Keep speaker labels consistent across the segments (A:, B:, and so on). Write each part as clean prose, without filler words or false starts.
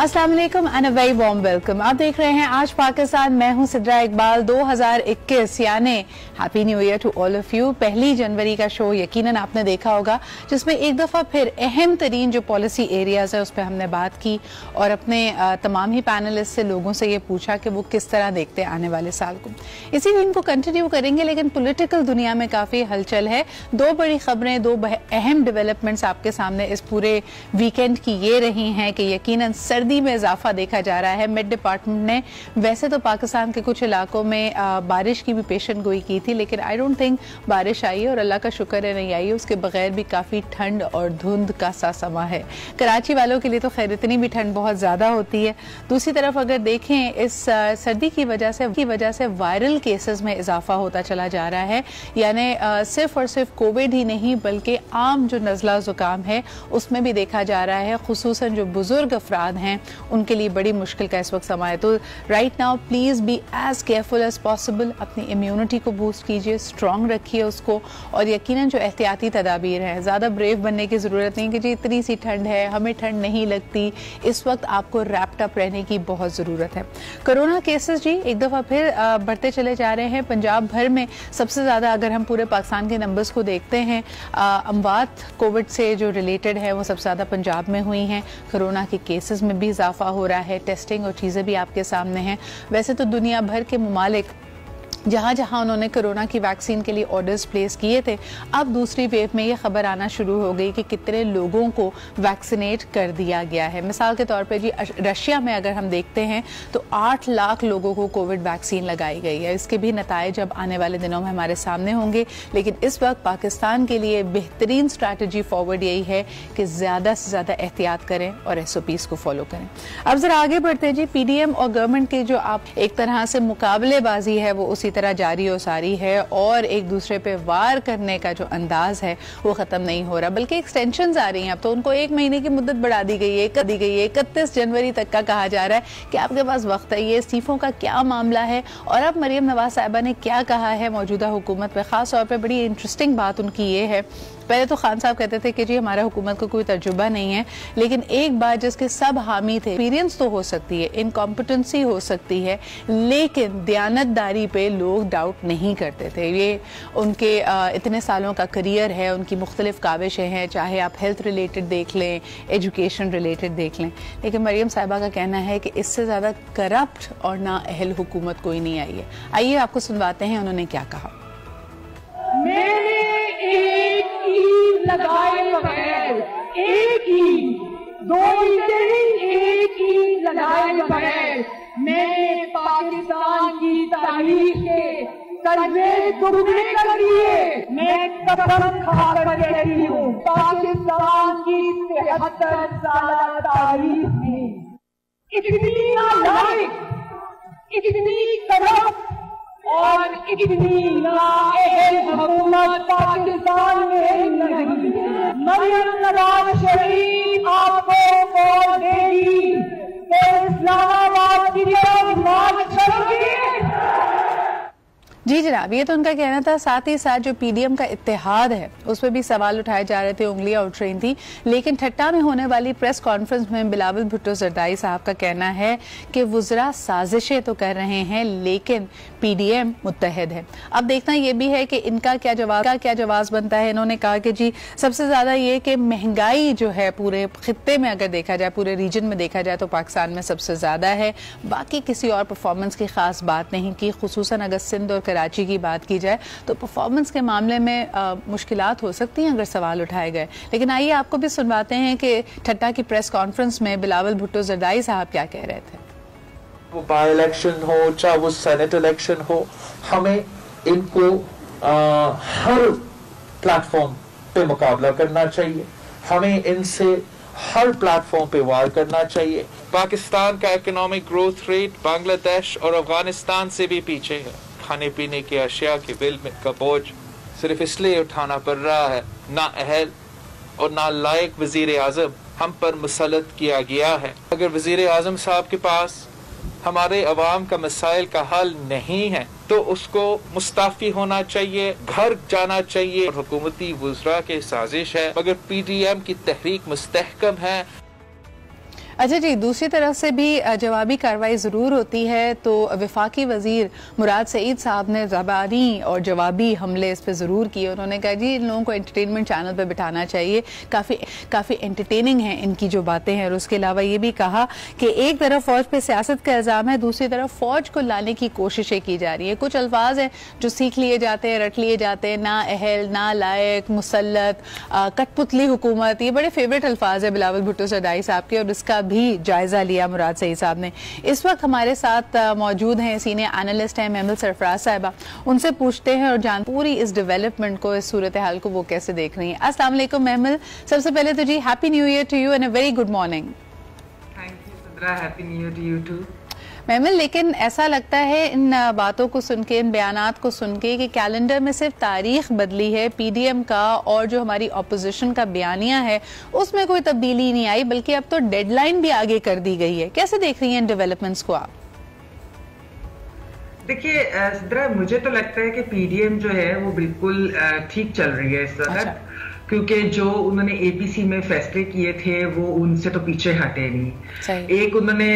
A: अस्सलाम वालेकुम and a very warm welcome. आप देख रहे हैं आज पाकिस्तान, मैं हूं सिद्रा इकबाल। 2021 यानी happy new year to all of you. 1 जनवरी का शो यकीनन आपने देखा होगा, जिसमें एक दफ़ा फिर अहम तरीन जो पॉलिसी एरियाज़ है उस पर हमने बात की और अपने तमाम ही पैनलिस्ट से लोगों से ये पूछा कि वो किस तरह देखते हैं आने वाले साल को। इसी दिन को कंटिन्यू करेंगे, लेकिन पॉलिटिकल दुनिया में काफ़ी हलचल है। 2 बड़ी खबरें, 2 अहम डेवलपमेंट्स आपके सामने इस पूरे वीकेंड की ये रही हैं कि यकीनन सर्दी में इजाफा देखा जा रहा है। मेट डिपार्टमेंट ने वैसे तो पाकिस्तान के कुछ इलाकों में बारिश की भी पेशन गोई की थी, लेकिन आई डोंट थिंक बारिश आई है और अल्लाह का शुक्र है नहीं आई है। उसके बगैर भी काफ़ी ठंड और धुंध का सा समा है। कराची वालों के लिए तो खैर इतनी भी ठंड बहुत ज़्यादा होती है। दूसरी तरफ अगर देखें, इस सर्दी की वजह से वायरल केसेस में इजाफा होता चला जा रहा है। यानी सिर्फ और सिर्फ कोविड ही नहीं बल्कि आम जो नज़ला ज़ुकाम है उसमें भी देखा जा रहा है। खुसूसन जो बुजुर्ग अफराद हैं उनके लिए बड़ी मुश्किल का इस वक्त समा है। तो right now please be as careful as possible. अपनी इम्यूनिटी को बूस्ट कीजिए, स्ट्रॉन्ग रखिए उसको, और यकीनन जो एहतियाती तदाबीर हैं, ज़्यादा ब्रेव बनने की ज़रूरत नहीं कि जी इतनी सी ठंड है, हमें ठंड नहीं लगती। इस वक्त आपको रैप्ड अप रहने की बहुत ज़रूरत है। कोरोना केसेस जी एक दफ़ा फिर बढ़ते चले जा रहे हैं। पंजाब भर में सबसे ज़्यादा, अगर हम पूरे पाकिस्तान के नंबर्स को देखते हैं, अमवात कोविड से जो रिलेटेड है वो सबसे ज़्यादा पंजाब में हुई हैं। कोरोना के केसेस में भी इजाफा हो रहा है। टेस्टिंग और चीज़ें भी आपके सामने हैं। वैसे तो दुनिया भर के ममालिक जहाँ जहाँ उन्होंने कोरोना की वैक्सीन के लिए ऑर्डर्स प्लेस किए थे, अब दूसरी वेव में ये खबर आना शुरू हो गई कि कितने लोगों को वैक्सीनेट कर दिया गया है। मिसाल के तौर पे जी रशिया में अगर हम देखते हैं तो 8 लाख लोगों को कोविड वैक्सीन लगाई गई है। इसके भी नताइज अब आने वाले दिनों में हमारे सामने होंगे, लेकिन इस वक्त पाकिस्तान के लिए बेहतरीन स्ट्रैटेजी फॉरवर्ड यही है कि ज़्यादा से ज़्यादा एहतियात करें और SOPs को फॉलो करें। अब ज़रा आगे बढ़ते हैं जी। PDM और गवर्नमेंट की जो आप एक तरह से मुकाबलेबाजी है वो उसी तरह जारी और सारी है, और एक दूसरे पे वार करने का जो अंदाज है वो खत्म नहीं हो रहा, बल्कि एक्सटेंशंस आ रही हैं। अब तो उनको 1 महीने की मुद्दत बढ़ा दी गई है, 31 जनवरी तक का कहा जा रहा है कि आपके पास वक्त है। ये इस्तीफों का क्या मामला है और अब मरियम नवाज साहिबा ने क्या कहा है मौजूदा हुकूमत पे। खास तौर पे बड़ी इंटरेस्टिंग बात उनकी ये है, पहले तो खान साहब कहते थे कि जी हमारा हुकूमत को कोई तजुर्बा नहीं है, लेकिन एक बात जिसके सब हामी थे, एक्सपीरियंस तो हो सकती है, इनकॉम्पिटेंसी हो सकती है, लेकिन दयानतदारी पे लोग डाउट नहीं करते थे। ये उनके इतने सालों का करियर है, उनकी मुख्तलिफ काविशें हैं, चाहे आप हेल्थ रिलेटेड देख लें, एजुकेशन रिलेटेड देख लें। लेकिन मरियम साहिबा का कहना है कि इससे ज़्यादा करप्ट और नाअहल हुकूमत कोई नहीं आई है। आइए आपको सुनवाते हैं उन्होंने क्या कहा।
B: लगाए बगैर एक ईद, 2 ईदें एक ईद लगाए बगैर मैंने पाकिस्तान की तारीख के कर्जे दुगने कर दिए। मैं कसम खाकर कहती हूँ, पाकिस्तान की 73 साल तारीख में इतनी नालायक, इतनी करप्ट और इतनी नाअहल हुकूमत पाकिस्तान में नहीं। मरियम नवाज शरीफ आपको वोट देगी तो इस्लामाबाद की तरफ मार्च करेगी।
A: जी जनाब, ये तो उनका कहना था। साथ ही साथ जो PDM का इत्तेहाद है उस पर भी सवाल उठाए जा रहे थे, उंगलियां उठ रही थी। लेकिन ठट्टा में होने वाली प्रेस कॉन्फ्रेंस में बिलावल भुट्टो जरदाई साहब का कहना है कि वुज़रा साजिशें तो कर रहे हैं लेकिन PDM मुत्तहद है। अब देखना ये भी है कि इनका क्या जवाब बनता है। इन्होंने कहा कि जी सबसे ज़्यादा ये कि महंगाई जो है पूरे खित्ते में अगर देखा जाए, पूरे रीजन में देखा जाए तो पाकिस्तान में सबसे ज़्यादा है। बाकी किसी और परफॉर्मेंस की ख़ास बात नहीं की। खुसूसन अगर सिंध और कराची की बात की जाए तो परफॉर्मेंस के मामले में मुश्किलात हो सकती हैं अगर सवाल उठाए गए। लेकिन आइए आपको भी सुनवाते हैं कि ठट्टा की प्रेस कॉन्फ्रेंस में बिलावल भुट्टो जरदाई साहब क्या कह रहे थे।
C: वो बाई इलेक्शन हो चाहे वो सेनेट इलेक्शन हो, हमें इनको हर प्लेटफॉर्म पे मुकाबला करना चाहिए। हमें इनसे हर प्लेटफॉर्म पे वार करना चाहिए। पाकिस्तान का इकोनॉमिक ग्रोथ रेट बांग्लादेश और अफगानिस्तान से भी पीछे है। खाने पीने के अशिया के बिल में का बोझ सिर्फ इसलिए उठाना पड़ रहा है, नाअहल और नालायक वजीर आजम हम पर मुसल्लत किया गया है। अगर वजीर आजम साहब के पास हमारे अवाम का मसाइल का हल नहीं है तो उसको मुस्ताफी होना चाहिए, घर जाना चाहिए। हुकूमती वुज़रा की साजिश है, मगर PDM की तहरीक मुस्तहकम है।
A: अच्छा जी, दूसरी तरफ से भी जवाबी कार्रवाई ज़रूर होती है, तो वफाकी वजीर मुराद सईद साहब ने ज़बानी और जवाबी हमले इस पर ज़रूर किए। उन्होंने कहा जी इन लोगों को एंटरटेनमेंट चैनल पर बिठाना चाहिए, काफ़ी एंटरटेनिंग हैं इनकी जो बातें हैं। और उसके अलावा ये भी कहा कि एक तरफ फ़ौज पे सियासत का इल्ज़ाम है, दूसरी तरफ फ़ौज को लाने की कोशिशें की जा रही है। कुछ अल्फाज हैं जो सीख लिए जाते हैं, रट लिए जाते हैं, ना अहल, ना लायक, मुसल्लत, कठपुतली हुकूमत, ये बड़े फेवरेट अल्फाज है बिलावल भुट्टो जरदाई साहब के, और इसका भी जायजा लिया मुराद सईद साहब ने। इस वक्त हमारे साथ मौजूद हैं सीनियर एनालिस्ट हैं महमल सरफराज साहिबा। उनसे पूछते हैं और जान पूरी इस डेवलपमेंट को, इस सूरत हाल को वो कैसे देख रही हैं। अस्सलाम वालेकुम महमल, सबसे पहले तो जी happy new year to you and a very good morning.
D: Thank you Sidra, happy new year to you too.
A: Mehmal, लेकिन ऐसा लगता है इन बातों को सुन के, इन बयानात को सुन के कि कैलेंडर में सिर्फ तारीख बदली है, पीडीएम का और जो हमारी ऑपोजिशन का बयानिया है उसमें कोई तब्दीली नहीं आई, बल्कि अब तो डेडलाइन भी आगे कर दी गई है। कैसे देख रही हैं इन डेवलपमेंट्स को आप?
D: देखिए सिद्रा, मुझे तो लगता है कि पीडीएम जो है वो बिल्कुल ठीक चल रही है इस वक्त। अच्छा। क्योंकि जो उन्होंने एपीसी में फैसले किए थे वो उनसे तो पीछे हटे नहीं। एक उन्होंने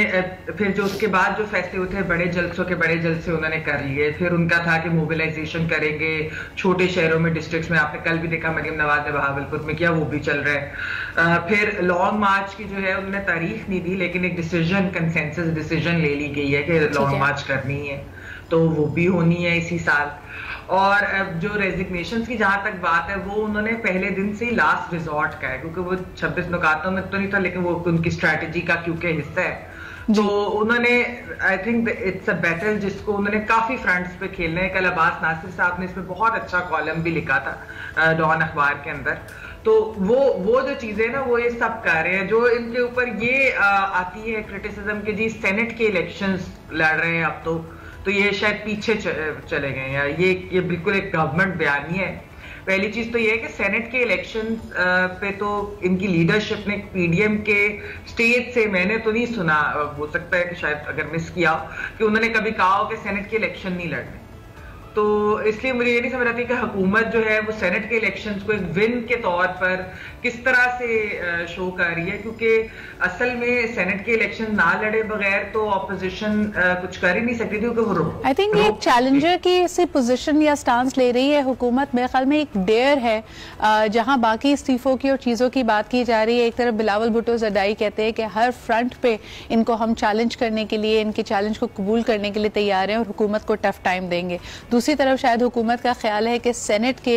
D: फिर जो उसके बाद जो फैसले हुए थे बड़े जलसे उन्होंने कर लिए। फिर उनका था कि मोबिलाइजेशन करेंगे छोटे शहरों में, डिस्ट्रिक्ट्स में। आपने कल भी देखा मरियम नवाज ने बहावलपुर में किया, वो भी चल रहा है। फिर लॉन्ग मार्च की जो है उन्होंने तारीख नहीं दी, लेकिन एक कंसेंसस डिसीजन ले ली गई है कि लॉन्ग मार्च करनी है, तो वो भी होनी है इसी साल। और जो रेजिग्नेशन की जहां तक बात है वो उन्होंने पहले दिन से ही लास्ट रिजॉर्ट का है, क्योंकि वो 26 नुकातों में तो नहीं था, लेकिन वो उनकी स्ट्रैटेजी का क्योंकि हिस्सा है। तो उन्होंने I think it's a battle जिसको उन्होंने काफी फ्रंट्स पे खेलना है। कल अब्बास नासिर साहब ने इसमें बहुत अच्छा कॉलम भी लिखा था डॉन अखबार के अंदर। तो वो जो चीजें ना वो ये सब कर रहे हैं। जो इनके ऊपर ये आती है क्रिटिसिज्म के जी सेनेट के इलेक्शंस लड़ रहे हैं अब तो ये शायद पीछे चले गए हैं। ये बिल्कुल एक गवर्नमेंट बयानी है। पहली चीज तो ये है कि सेनेट के इलेक्शंस पे तो इनकी लीडरशिप ने पीडीएम के स्टेज से, मैंने तो नहीं सुना, हो सकता है कि शायद अगर मिस किया हो, कि उन्होंने कभी कहा हो कि सेनेट के इलेक्शन नहीं लड़ने। तो इसलिए मुझे ये नहीं समझ आती कि हुकूमत जो है वो सेनेट के इलेक्शंस को एक विन के तौर पर किस तरह से शो कर रही है, क्योंकि असल में सेनेट के इलेक्शन ना लड़े बगैर तो ऑपोजिशन कुछ कर ही नहीं सकती थी, क्योंकि वो
A: आई थिंक ये चैलेंजर की सी पोजीशन या स्टांस ले रही है हुकूमत। मेरे ख्याल में एक डेयर है, जहां बाकी इस्तीफों की और चीज़ों की बात की जा रही है। एक तरफ बिलावल भुट्टो जरदाई कहते हैं कि हर फ्रंट पे इनको हम चैलेंज करने के लिए, इनके चैलेंज को कबूल करने के लिए तैयार हैं और हुकूमत को टफ टाइम देंगे। दूसरी तरफ शायद हुकूमत का ख्याल है कि सेनेट के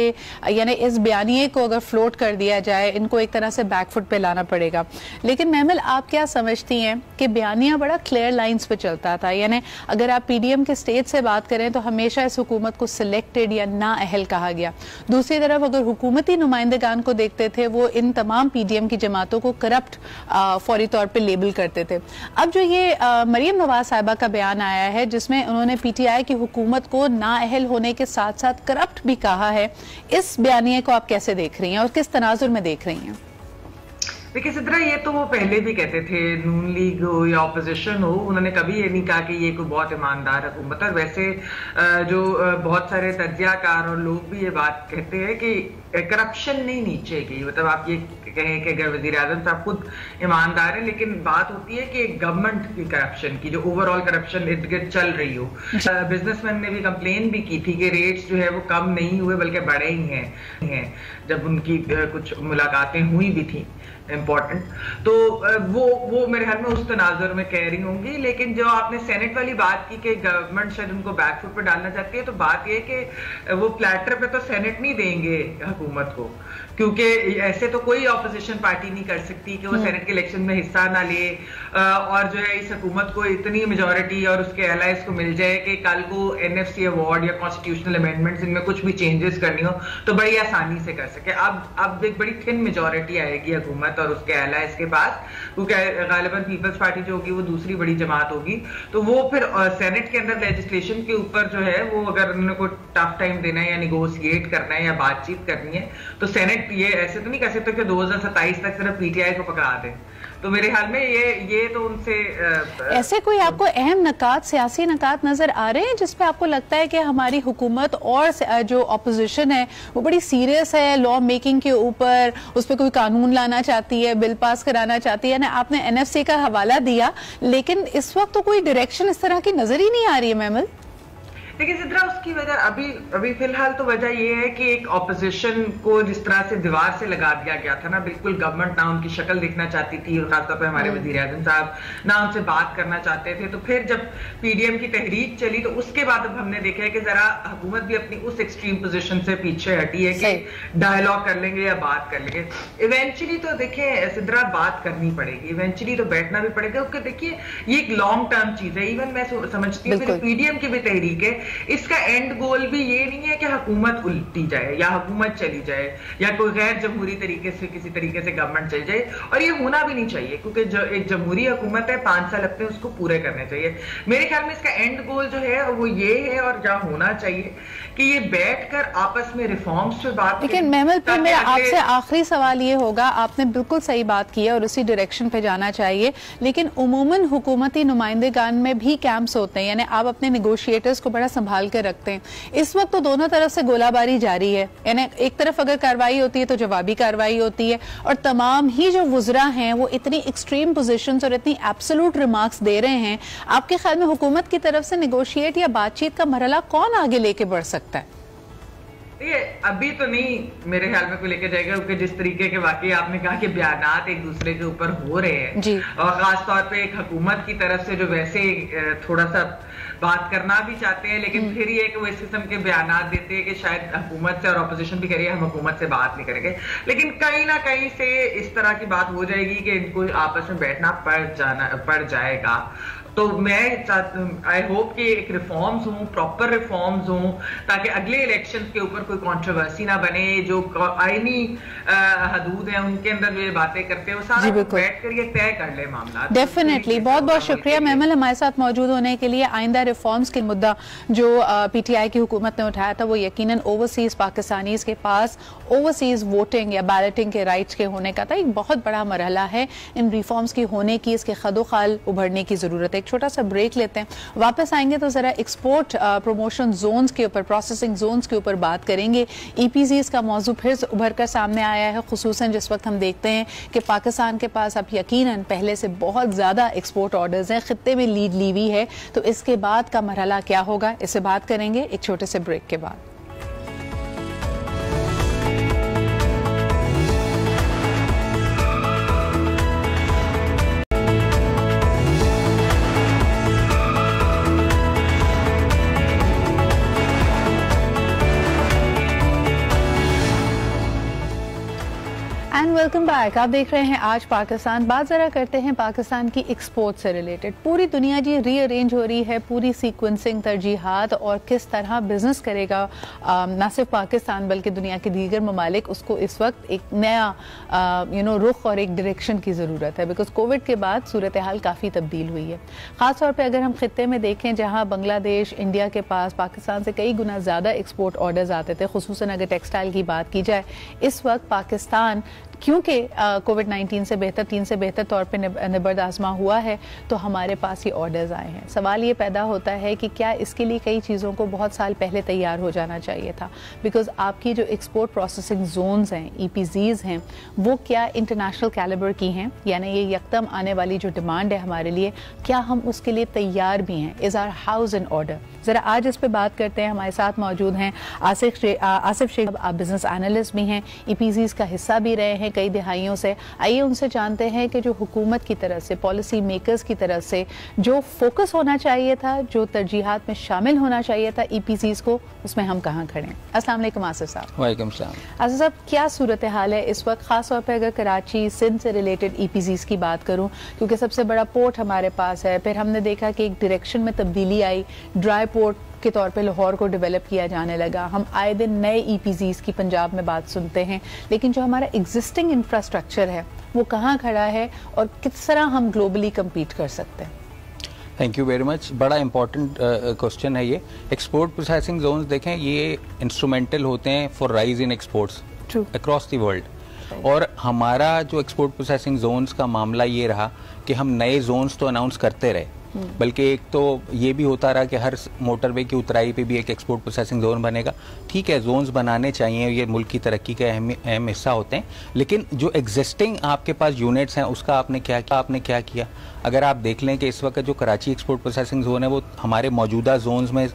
A: यानी इस बयानिए को अगर फ्लोट कर दिया जाए, इनको एक तरह से बैकफुट पे लाना पड़ेगा। लेकिन महमल, आप क्या समझती हैं कि बयानिया बड़ा क्लियर लाइंस पे चलता था? यानी अगर आप पीडीएम के स्टेज से बात करें तो हमेशा इस हुकूमत को सिलेक्टेड या ना अहल कहा गया। दूसरी तरफ अगर हुकूमती नुमाइंदगान को देखते थे, वो इन तमाम पीडीएम की जमातों को करप्ट फौरी तौर पर लेबल करते थे। अब जो ये मरियम नवाज साहिबा का बयान आया है जिसमें उन्होंने पीटीआई की हुकूमत को ना अहल होने के साथ साथ करप्ट भी कहा है, इस बयानिए को आप कैसे देख रही हैं और किस तनाजुर में देख रही हैं?
D: देखिए सिद्रा, ये तो वो पहले भी कहते थे, नून लीग हो या ऑपोजिशन हो, उन्होंने कभी ये नहीं कहा कि ये कोई बहुत ईमानदार हुकूमत है। वैसे जो बहुत सारे तज्जियाकार और लोग भी ये बात कहते हैं कि करप्शन नहीं नीचे गई। मतलब आप ये कहें कि अगर वजीर आजम साहब खुद ईमानदार है, लेकिन बात होती है कि गवर्नमेंट की करप्शन की, जो ओवरऑल करप्शन इर्द गिर्द चल रही हो। बिजनेसमैन ने भी कंप्लेन भी की थी कि रेट्स जो है वो कम नहीं हुए बल्कि बढ़े ही हैं जब उनकी कुछ मुलाकातें हुई भी थी इम्पोर्टेंट। तो वो मेरे ख्याल में उस तनाजुर में कह रही होंगी। लेकिन जो आपने सेनेट वाली बात की कि गवर्नमेंट शायद उनको बैकफुट पे डालना चाहती है, तो बात ये कि वो प्लेटर पे तो सेनेट नहीं देंगे हुकूमत को, क्योंकि ऐसे तो कोई ऑपोजिशन पार्टी नहीं कर सकती कि वो सेनेट के इलेक्शन में हिस्सा ना ले और जो है इस हुकूमत को इतनी मेजोरिटी और उसके एलाइज को मिल जाए कि कल को एनएफसी अवार्ड या कॉन्स्टिट्यूशनल अमेंडमेंट्स इनमें कुछ भी चेंजेस करनी हो तो बड़ी आसानी से कर सके। अब एक बड़ी थिन मेजोरिटी आएगी हुकूमत और उसके एलाइज के पास, क्योंकि गालिबन पीपल्स पार्टी जो होगी वो दूसरी बड़ी जमात होगी। तो वो फिर सेनेट के अंदर लेजिस्लेशन के ऊपर जो है वो अगर उन्होंने कोई टफ टाइम देना है या निगोशिएट करना है या बातचीत करनी है, तो सेनेट ये ऐसे तो नहीं कह सकते कि 2027 तक सिर्फ पीटीआई को पकड़ा दें। तो मेरे ख्याल में ये तो उनसे
A: ऐसे कोई आपको अहम नकात, सियासी नकात नजर आ रहे हैं जिसपे आपको लगता है कि हमारी हुकूमत और जो ऑपोजिशन है वो बड़ी सीरियस है लॉ मेकिंग के ऊपर, उस पर कोई कानून लाना चाहती है, बिल पास कराना चाहती है? ना आपने NFC का हवाला दिया, लेकिन इस वक्त तो कोई डायरेक्शन इस तरह की नजर ही नहीं आ रही है महमल।
D: देखिए सिद्रा, उसकी वजह अभी फिलहाल तो वजह ये है कि एक ऑपोजिशन को जिस तरह से दीवार से लगा दिया गया था ना, बिल्कुल गवर्नमेंट ना उनकी शक्ल देखना चाहती थी, और खासतौर पर हमारे वजीर आज़म साहब ना उनसे बात करना चाहते थे। तो फिर जब PDM की तहरीक चली तो उसके बाद अब हमने देखा है कि जरा हुकूमत भी अपनी उस एक्सट्रीम पोजिशन से पीछे हटी है कि डायलॉग कर लेंगे या बात कर लेंगे। इवेंचुअली तो देखिए सिद्रा, बात करनी पड़ेगी, इवेंचुअली तो बैठना भी पड़ेगा, क्योंकि देखिए ये एक लॉन्ग टर्म चीज है। इवन मैं समझती हूँ PDM की भी तहरीक है, इसका एंड गोल भी ये नहीं है कि हुकूमत उल्टी जाए या हुकूमत चली जाए या कोई गैर जमहूरी तरीके से किसी तरीके से गवर्नमेंट चली जाए, और ये होना भी नहीं चाहिए, क्योंकि जो एक जमहूरी हुकूमत है 5 साल अपने उसको पूरे करने चाहिए। मेरे ख्याल में इसका एंड गोल जो है वो ये है, और जहाँ होना चाहिए कि ये बैठकर आपस में रिफॉर्म्स पे बात।
A: लेकिन महमल, फिर मेरा आपसे आखिरी सवाल ये होगा, आपने बिल्कुल सही बात की है और उसी डायरेक्शन पे जाना चाहिए, लेकिन उमूमन हुकूमती नुमाइंदेगान में भी कैंप्स होते हैं, यानी आप अपने नेगोशिएटर्स को बड़ा संभाल कर रखते हैं। इस वक्त तो दोनों तरफ से गोलाबारी जारी है, यानी एक तरफ अगर कार्रवाई होती है तो जवाबी कार्रवाई होती है, और तमाम ही जो वुज़रा हैं वो इतनी एक्सट्रीम पोजीशंस और इतनी एब्सोल्यूट रिमार्क्स दे रहे हैं। आपके ख्याल में हुकूमत की तरफ से नेगोशिएट या बातचीत का मरहला कौन आगे लेके बढ़ सकता है?
D: ये अभी तो नहीं मेरे ख्याल में कोई लेके जाएगा, क्योंकि जिस तरीके के वाकई आपने कहा कि बयानात एक दूसरे के ऊपर हो रहे हैं, और खास तौर पे एक हुकूमत की तरफ से जो वैसे थोड़ा सा बात करना भी चाहते हैं, लेकिन फिर ये कि वो इस किस्म के बयानात देते हैं कि शायद हुकूमत से, और ऑपोजिशन भी करिए हम हुकूमत से बात नहीं करेंगे, लेकिन कहीं ना कहीं से इस तरह की बात हो जाएगी कि इनको आपस में बैठना पड़ जाएगा। तो मैं आई होप कि एक रिफॉर्म्स हों, प्रॉपर रिफॉर्म्स हों, ताकि अगले इलेक्शंस के ऊपर कोई कंट्रोवर्सी ना बने। जो आईनी हदूद हैं उनके अंदर जो ये बातें करते हैं वो सारा बैठ कर ये तय कर ले मामला।
A: डेफिनेटली, बहुत बहुत शुक्रिया महमल हमारे साथ मौजूद होने के लिए। आइंदा रिफॉर्म्स के मुद्दा जो PTI की हुकूमत ने उठाया था वो यकीनन ओवरसीज पाकिस्तानीज के पास ओवरसीज वोटिंग या बैलेटिंग के राइट्स के होने का था। एक बहुत बड़ा मरहला है इन रिफॉर्म्स की होने की, इसके खदोखाल उभरने की जरूरत है। छोटा सा ब्रेक लेते हैं, वापस आएंगे तो जरा एक्सपोर्ट प्रमोशन जोन्स के ऊपर, प्रोसेसिंग जोन्स के ऊपर बात करेंगे। EPZs का मौजू फिर उभर कर सामने आया है, खुसूसन जिस वक्त हम देखते हैं कि पाकिस्तान के पास अब यकीनन पहले से बहुत ज़्यादा एक्सपोर्ट ऑर्डर्स हैं, खित्ते में लीड ली हुई है। तो इसके बाद का मरहला क्या होगा, इससे बात करेंगे एक छोटे से ब्रेक के बाद। Welcome back. आप देख रहे हैं आज पाकिस्तान। बात जरा करते हैं पाकिस्तान की एक्सपोर्ट से रिलेटेड। पूरी दुनिया जी रीअरेंज हो रही है, पूरी सीक्वेंसिंग, तरजीहात और किस तरह बिजनेस करेगा न सिर्फ पाकिस्तान बल्कि दुनिया के दीगर ममालिक, उसको इस वक्त एक नया रुख और एक डायरेक्शन की ज़रूरत है। बिकॉज कोविड के बाद सूरत हाल काफ़ी तब्दील हुई है। ख़ास तौर पर अगर हम खित्ते में देखें जहाँ बांग्लादेश, इंडिया के पास पाकिस्तान से कई गुना ज़्यादा एक्सपोर्ट ऑर्डर्स आते थे, खुसूसन अगर टेक्सटाइल की बात की जाए, इस वक्त पाकिस्तान क्योंकि कोविड-19 से बेहतर, 3 से बेहतर तौर पे निबर्द आजमा हुआ है, तो हमारे पास ये ऑर्डर्स आए हैं। सवाल ये पैदा होता है कि क्या इसके लिए कई चीज़ों को बहुत साल पहले तैयार हो जाना चाहिए था। बिकॉज आपकी जो एक्सपोर्ट प्रोसेसिंग जोन्स हैं, EPZs हैं, वो क्या इंटरनेशनल कैलिबर की हैं, यानी ये यकदम आने वाली जो डिमांड है हमारे लिए, क्या हम उसके लिए तैयार भी हैं? Is our house in order? ज़रा आज इस पर बात करते हैं। हमारे साथ मौजूद हैं आसिफ शेख, आप बिजनेस एनालिस्ट भी हैं, EPZs का हिस्सा भी रहे हैं कई दिहाइयों से। आइए उनसे जानते हैं कि जो हुकूमत की तरफ से, पॉलिसी मेकर्स की तरफ से जो फोकस होना चाहिए था, जो तरजीहात में शामिल होना चाहिए था EPZs को, उसमें हम कहाँ खड़े हैं। अस्सलाम वालेकुम आसिफ साहब।
E: वालेकुम सलाम।
A: आसिफ साहब, क्या सूरत हाल है इस वक्त, खास तौर पर अगर कराची, सिंध से रिलेटेड EPZs की बात करूँ, क्योंकि सबसे बड़ा पोर्ट हमारे पास है। फिर हमने देखा कि एक डायरेक्शन में तब्दीली आई, ड्राई पोर्ट के तौर पे लाहौर को डेवलप किया जाने लगा। हम आए दिन नए EPZs की पंजाब में बात सुनते हैं, लेकिन जो हमारा एग्जिस्टिंग इंफ्रास्ट्रक्चर है वो कहाँ खड़ा है और किस तरह हम ग्लोबली कम्पीट कर सकते हैं?
E: Thank you very much. बड़ा इंपॉर्टेंट क्वेश्चन है ये। एक्सपोर्ट प्रोसेसिंग जोन्स देखें, ये इंस्ट्रूमेंटल होते हैं for rise in exports across the world. और हमारा जो एक्सपोर्ट प्रोसेसिंग जोन्स का मामला ये रहा कि हम नए जोन्स तो अनाउंस करते रहे, बल्कि एक तो ये भी होता रहा कि हर मोटरवे की उतराई पे भी एक एक्सपोर्ट प्रोसेसिंग जोन बनेगा। ठीक है, जोन्स बनाने चाहिए, ये मुल्क की तरक्की के अहम हिस्सा होते हैं, लेकिन जो एग्जिस्टिंग आपके पास यूनिट्स हैं उसका आपने क्या किया? अगर आप देख लें कि इस वक्त जो कराची एक्सपोर्ट प्रोसेसिंग जोन है वो हमारे मौजूदा जोन्स में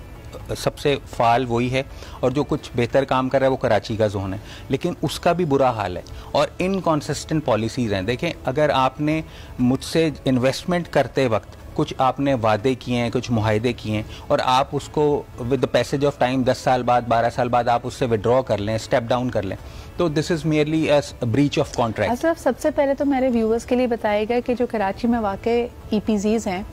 E: सबसे फाल वही है, और जो कुछ बेहतर काम कर रहा है वो कराची का जोन है, लेकिन उसका भी बुरा हाल है और इनकॉन्सिस्टेंट पॉलिसीज़ हैं। देखें, अगर आपने मुझसे इन्वेस्टमेंट करते वक्त कुछ आपने वादे किए हैं, कुछ मुआहदे किए हैं, और आप उसको with the passage of time 10 साल बाद 12 साल बाद आप उससे विड्रॉ कर लें, स्टेप डाउन कर लें, तो this is merely a breach of contract.
A: Ashraf, सबसे पहले तो मेरे व्यूअर्स के लिए बताएगा कि जो कराची में वाक़े EPZs हैं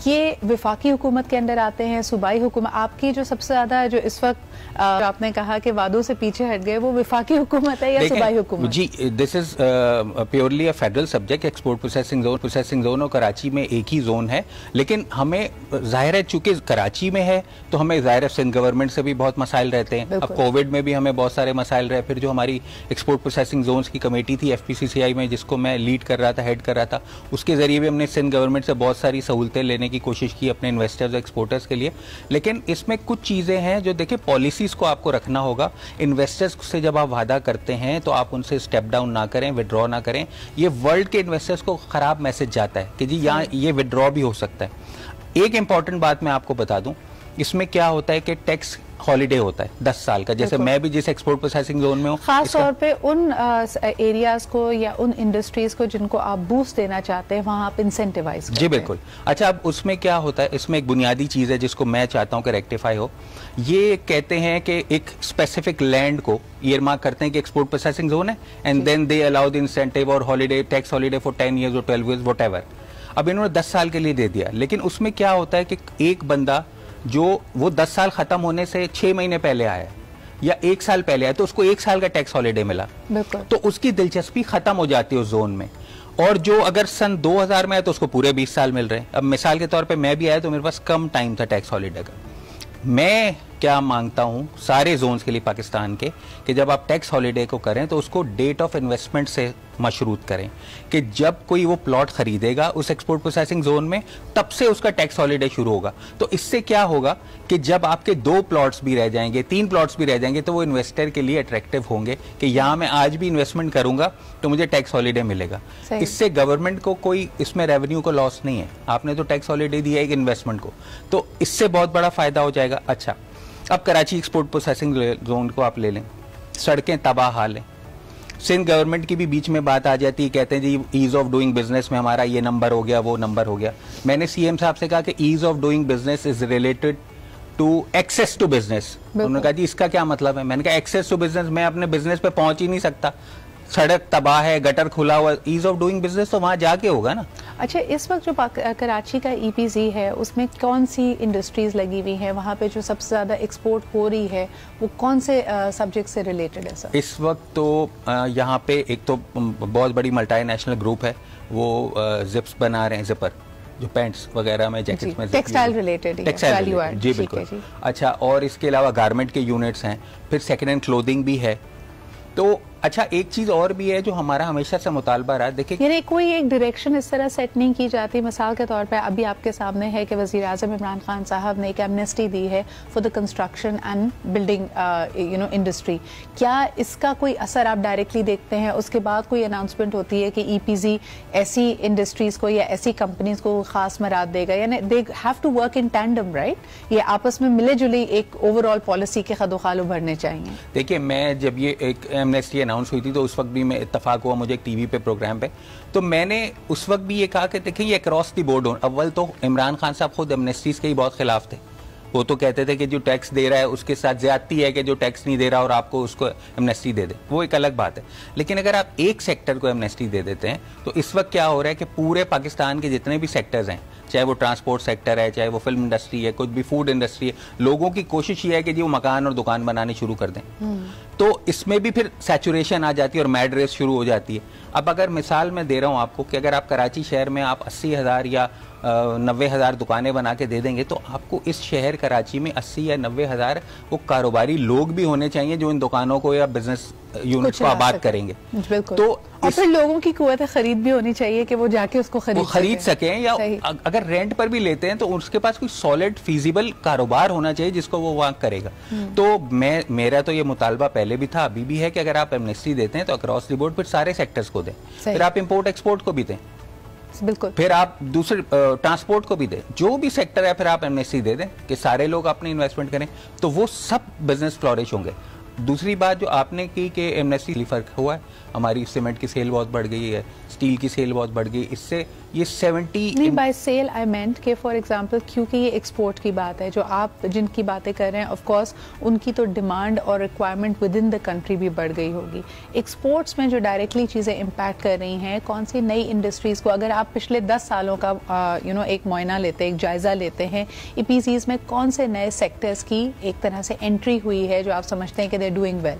A: ये विफाकी हुकूमत के अंदर आते हैं, सूबाई हुकूमत? आपकी जो सबसे ज़्यादा जो इस वक्त जो आपने कहा कि वादों से पीछे हट गए, वो विफाकी हुकूमत है या सूबाई हुकूमत?
E: जी, this is purely a federal subject. Export processing zone और कराची में एक ही जोन है, लेकिन हमें जाहिर है चूंकि कराची में है तो हमें जाहिर है सिंध गवर्नमेंट से भी बहुत मसाइल रहते हैं। अब कोविड में भी हमें बहुत सारे मसाइल रहे। फिर जो हमारी एक्सपोर्ट प्रोसेसिंग जोन्स की कमेटी थी FPCCI में, जिसको मैं लीड कर रहा था, हेड कर रहा था, उसके जरिए भी हमने सिंध गवर्नमेंट से बहुत सारी सहूलतें लेने की कोशिश की अपने इन्वेस्टर्स और एक्सपोर्टर्स के लिए। लेकिन इसमें कुछ चीज़ें हैं जो देखिए पॉलिसीज़ को आपको रखना होगा। इन्वेस्टर्स से जब आप वादा करते हैं तो आप उनसे स्टेप डाउन ना करें, विड्रॉ ना करें। ये वर्ल्ड के इन्वेस्टर्स को ख़राब मैसेज जाता है कि जी यहाँ ये विड्रॉ भी हो सकता है। एक इंपॉर्टेंट बात मैं आपको बता दूं, इसमें क्या होता है कि टैक्स हॉलीडे होता है 10 साल का। जैसे मैं भी जिस एक्सपोर्ट प्रोसेसिंग जोन में हूँ,
A: खास तौर पे उन एरियाज को या उन इंडस्ट्रीज को जिनको आप बूस्ट देना चाहते हैं, वहां आप इंसेंटिवाइज करते हैं।
E: जी बिल्कुल। अच्छा, अब उसमें क्या होता है, इसमें एक बुनियादी चीज़ है जिसको मैं चाहता हूँ कि रेक्टिफाई हो। ये कहते हैं कि एक स्पेसिफिक लैंड को ईयरमार्क करते हैं कि एक्सपोर्ट प्रोसेसिंग जोन है, and then they allow the incentive और holiday, tax holiday for 10 years और 12 years, व्हाटएवर। अब इन्होंने 10 साल के लिए दे दिया, लेकिन उसमें क्या होता है कि एक बंदा जो वो 10 साल खत्म होने से 6 महीने पहले आया या 1 साल पहले आया, तो उसको 1 साल का टैक्स हॉलीडे मिला, तो उसकी दिलचस्पी खत्म हो जाती है उस जोन में। और जो अगर सन 2000 में आया तो उसको पूरे 20 साल मिल रहे हैं। अब मिसाल के तौर पे मैं भी आया तो मेरे पास कम टाइम था टैक्स हॉलीडे का। मैं क्या मांगता हूं सारे जोन्स के लिए पाकिस्तान के, कि जब आप टैक्स हॉलीडे को करें तो उसको डेट ऑफ इन्वेस्टमेंट से मशरूत करें, कि जब कोई वो प्लॉट खरीदेगा उस एक्सपोर्ट प्रोसेसिंग जोन में, तब से उसका टैक्स हॉलीडे शुरू होगा। तो इससे क्या होगा कि जब आपके 2 प्लॉट्स भी रह जाएंगे, 3 प्लॉट्स भी रह जाएंगे, तो वो इन्वेस्टर के लिए अट्रैक्टिव होंगे कि यहाँ मैं आज भी इन्वेस्टमेंट करूंगा तो मुझे टैक्स हॉलीडे मिलेगा। इससे गवर्नमेंट को कोई इसमें रेवेन्यू को लॉस नहीं है, आपने तो टैक्स हॉलीडे दिया एक इन्वेस्टमेंट को, तो इससे बहुत बड़ा फायदा हो जाएगा। अच्छा, अब कराची एक्सपोर्ट प्रोसेसिंग जोन को आप ले लें, सड़कें तबाह हाल हैं। सिंध गवर्नमेंट की भी बीच में बात आ जाती है, कहते हैं जी ईज ऑफ डूइंग बिजनेस में हमारा ये नंबर हो गया, वो नंबर हो गया। मैंने CM साहब से कहा कि ease of doing business is related to access to business. उन्होंने कहा जी इसका क्या मतलब है? मैंने कहा एक्सेस टू बिजनेस, मैं अपने बिजनेस पे पहुंच ही नहीं सकता, सड़क तबाह है, गटर खुला हुआ, ईज ऑफ डूइंग बिजनेस तो वहां जाके होगा ना।
A: अच्छा, इस वक्त जो कराची का EPZ है उसमें कौन सी इंडस्ट्रीज लगी हुई हैं? वहाँ पे जो सबसे ज्यादा एक्सपोर्ट हो रही है वो कौन से सब्जेक्ट से रिलेटेड है सर?
E: इस वक्त तो यहाँ पे एक तो बहुत बड़ी मल्टीनेशनल ग्रुप है, वो जिप्स बना रहे हैं, जिपर जो पैंट्स वगैरह में, जैकेट्स में,
A: टेक्सटाइल रिलेटेड,
E: जी बिल्कुल। अच्छा, और इसके अलावा गारमेंट के यूनिट्स हैं, फिर सेकेंड हैंड क्लोथिंग भी है। तो अच्छा, एक चीज और भी है जो हमारा हमेशा से मुतालबा रहा, देखिए
A: यानी कोई एक डायरेक्शन इस तरह सेट नहीं की जाती। मिसाल के तौर पे अभी आपके सामने है कि वज़ीर आज़म इमरान खान साहब ने एक एमनेस्टी दी है for the construction and building industry. क्या इसका कोई असर आप डायरेक्टली देखते हैं? उसके बाद कोई अनाउंसमेंट होती है कि EPZ ऐसी इंडस्ट्रीज को या ऐसी कंपनीज को खास मराद देगा, यानी they have to work in tandem, right? ये आपस में मिले जुली एक ओवरऑल पॉलिसी के खदोखाल उभरने चाहिए।
E: देखिए, मैं जब ये एक एमनेस्टी अनाउंस हुई थी तो उस वक्त भी मैं इत्तफाक हुआ मुझे एक टीवी पे प्रोग्राम पे, तो मैंने उस वक्त भी ये कहा कि देखिए ये अक्रॉस दी बोर्ड हो। अव्वल तो इमरान खान साहब खुद एमनेस्टीज के ही बहुत खिलाफ थे। वो तो कहते थे कि जो टैक्स दे रहा है उसके साथ ज्यादती है कि जो टैक्स नहीं दे रहा और आपको उसको एमनेस्टी दे दे, वो एक अलग बात है। लेकिन अगर आप एक सेक्टर को एमनेस्टी दे देते हैं तो इस वक्त क्या हो रहा है कि पूरे पाकिस्तान के जितने भी सेक्टर्स हैं, चाहे वो ट्रांसपोर्ट सेक्टर है, चाहे वो फिल्म इंडस्ट्री है, कुछ भी फूड इंडस्ट्री है, लोगों की कोशिश ये है कि जी वो मकान और दुकान बनाने शुरू कर दें। तो इसमें भी फिर सैचुरेशन आ जाती है और मैड रेस शुरू हो जाती है। अब अगर मिसाल मैं दे रहा हूँ आपको कि अगर आप कराची शहर में आप 80,000 या 90,000 दुकानें बना के दे देंगे, तो आपको इस शहर कराची में 80 या 90,000 वो कारोबारी लोग भी होने चाहिए जो इन दुकानों को या बिजनेस यूनिट को आबाद करेंगे।
A: तो और फिर लोगों की कुव्वत खरीद भी होनी चाहिए कि वो जाके उसको खरीद
E: सकें या अगर रेंट पर भी लेते हैं तो उसके पास कोई सॉलिड फिजिबल कारोबार होना चाहिए जिसको वो वहां करेगा। तो मेरा तो ये मुतालबा पहले भी था, अभी भी है कि अगर आप एमनेस्टी देते हैं तो अक्रॉस द बोर्ड फिर सारे सेक्टर्स को दें, फिर आप इंपोर्ट एक्सपोर्ट को भी दें,
A: बिल्कुल,
E: फिर आप दूसरे ट्रांसपोर्ट को भी दें, जो भी सेक्टर है फिर आप एमनेस्टी दे दें कि सारे लोग अपने इन्वेस्टमेंट करें, तो वो सब बिजनेस फ्लोरिश होंगे। दूसरी बात जो आपने की कि एमनेस्टी फर्क हुआ है, हमारी सीमेंट की सेल बहुत बढ़ गई है, स्टील की सेल बहुत बढ़ गई, इससे ये 70
A: नहीं, बाय सेल आई मेंट के फॉर एग्जांपल, क्योंकि ये एक्सपोर्ट की बात है, जो आप जिनकी बातें कर रहे हैं ऑफ कोर्स उनकी तो डिमांड और requirement with in the country भी बढ़ गई होगी। एक्सपोर्ट्स में जो डायरेक्टली चीज़ें इम्पैक्ट कर रही हैं, कौन सी नई इंडस्ट्रीज़ को, अगर आप पिछले 10 सालों का एक मुआयना लेते हैं, एक जायज़ा लेते हैं, ईपीसीज में कौन से नए सेक्टर्स की एक तरह से एंट्री हुई है जो आप समझते हैं कि they are doing well?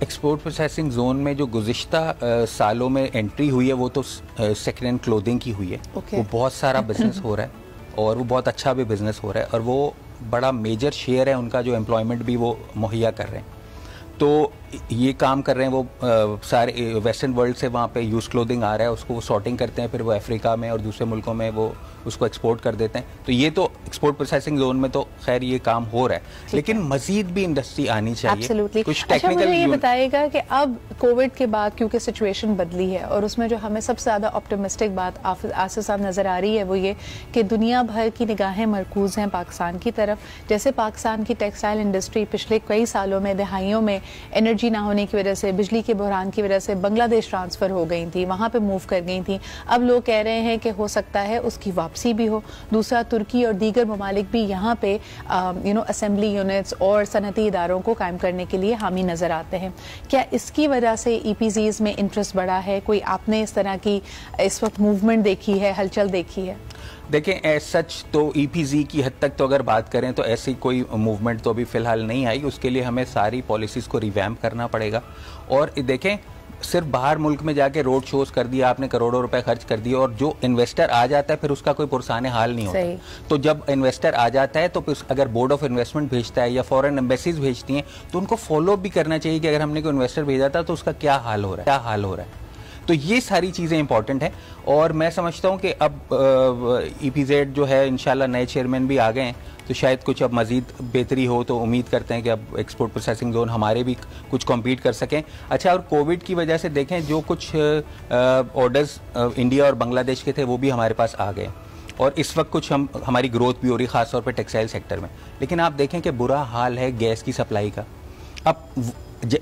E: Export processing zone में जो गुज़िश्ता सालों में एंट्री हुई है वो तो सेकेंड हैंड क्लोथिंग की हुई है। वो बहुत सारा बिजनेस हो रहा है और वो बहुत अच्छा भी बिजनेस हो रहा है और वो बड़ा मेजर शेयर है उनका, जो एम्प्लॉयमेंट भी वो मुहैया कर रहे हैं। तो ये काम कर रहे हैं वो सारे वेस्टर्न वर्ल्ड से, वहाँ पे यूज क्लोथिंग आ रहा है, उसको वो सॉर्टिंग करते हैं, फिर वो अफ्रीका में और दूसरे मुल्कों में वो उसको एक्सपोर्ट कर देते हैं। तो ये तो एक्सपोर्ट प्रोसेसिंग जोन में तो खैर ये काम हो रहा है, लेकिन मजीद भी इंडस्ट्री आनी चाहिए।
A: Absolutely.
E: कुछ
A: अच्छा,
E: टेक्निकल
A: मुझे ये बताइएगा कि अब कोविड के बाद क्योंकि सिचुएशन बदली है और उसमें जो हमें सबसे ज़्यादा ऑप्टिमिस्टिक बात आसिफ साहब नज़र आ रही है वो ये कि दुनिया भर की निगाहें मरकूज़ हैं पाकिस्तान की तरफ। जैसे पाकिस्तान की टेक्सटाइल इंडस्ट्री पिछले कई सालों में, दहाइयों में एनर्जी ना होने की वजह से, बिजली के बहरान की वजह से बांग्लादेश ट्रांसफ़र हो गई थी, वहाँ पे मूव कर गई थी। अब लोग कह रहे हैं कि हो सकता है उसकी वापसी भी हो। दूसरा, तुर्की और दीगर ममालिक भी यहाँ पे असेंबली यूनिट्स और सनती इदारों को कायम करने के लिए हामी नज़र आते हैं। क्या इसकी वजह से ईपीजीज में इंटरेस्ट बढ़ा है? कोई आपने इस तरह की इस वक्त मूवमेंट देखी है, हलचल देखी है?
E: देखें, सच तो ईपीजी की हद तक तो अगर बात करें तो ऐसी कोई मूवमेंट तो अभी फ़िलहाल नहीं आई। उसके लिए हमें सारी पॉलिसीज़ को रिवैम्प करना पड़ेगा। और देखें, सिर्फ बाहर मुल्क में जाके रोड शोज कर दिया आपने, करोड़ों रुपए खर्च कर दिए, और जो इन्वेस्टर आ जाता है फिर उसका कोई पुरसाने हाल नहीं होता। तो जब इन्वेस्टर आ जाता है तो फिर अगर बोर्ड ऑफ इन्वेस्टमेंट भेजता है या फॉरेन एम्बेसीज भेजती हैं तो उनको फॉलो भी करना चाहिए कि अगर हमने कोई इन्वेस्टर भेजा था तो उसका क्या हाल हो रहा है, तो ये सारी चीज़ें इंपॉर्टेंट हैं। और मैं समझता हूँ कि अब ईपीजेड जो है इंशाल्लाह नए चेयरमैन भी आ गए हैं, तो शायद कुछ अब मजीद बेहतरी हो, तो उम्मीद करते हैं कि अब एक्सपोर्ट प्रोसेसिंग जोन हमारे भी कुछ कॉम्पीट कर सकें। अच्छा, और कोविड की वजह से देखें जो कुछ ऑर्डर्स इंडिया और बांग्लादेश के थे वो भी हमारे पास आ गए और इस वक्त कुछ हमारी ग्रोथ भी हो रही है, खासतौर पर टेक्सटाइल सेक्टर में। लेकिन आप देखें कि बुरा हाल है गैस की सप्लाई का। अब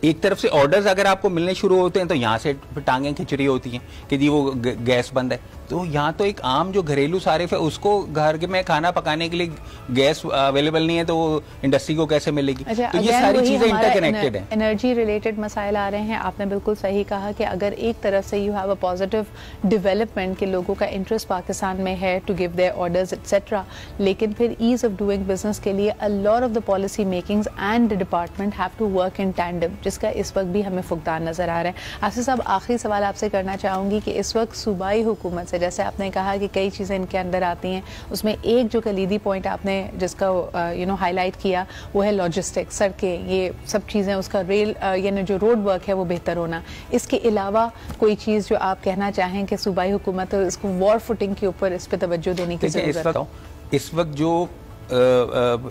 E: एक तरफ से ऑर्डर्स अगर आपको मिलने शुरू होते हैं तो यहाँ से टांगें खिंच रही होती हैं कि जी वो गैस बंद है, तो यहाँ तो एक आम जो घरेलू सारिफ है उसको घर में खाना पकाने के लिए गैस अवेलेबल नहीं है तो वो इंडस्ट्री को कैसे मिलेगी?
A: अच्छा,
E: तो ये सारी चीजें इंटरकनेक्टेड हैं।
A: एनर्जी रिलेटेड मसाइल आ रहे हैं। आपने बिल्कुल सही कहा कि अगर एक तरफ से you have a positive development कि लोगों का इंटरेस्ट पाकिस्तान में है to give their orders etcetera, लेकिन फिर ईज ऑफ डूइंग बिजनेस के लिए a lot of the policy makings and department have to work in tandem, जिसका इस वक्त भी हमें फुकदान नजर आ रहा है। आसिफ साहब, आखिरी सवाल आपसे करना चाहूंगी कि इस वक्त सूबाई हुकूमत से, जैसे आपने कहा कि कई चीज़ें इनके अंदर आती हैं, उसमें एक जो कलीदी पॉइंट आपने जिसका हाईलाइट किया वो है लॉजिस्टिक्स, सड़कें, ये सब चीज़ें, उसका रेल यानी जो रोड वर्क है वो बेहतर होना। इसके अलावा कोई चीज़ जो आप कहना चाहें कि सूबाई हुकूमत इसको वॉर फुटिंग के ऊपर इस पर तवज्जो देने की ज़रूरत है?
E: इस वक्त जो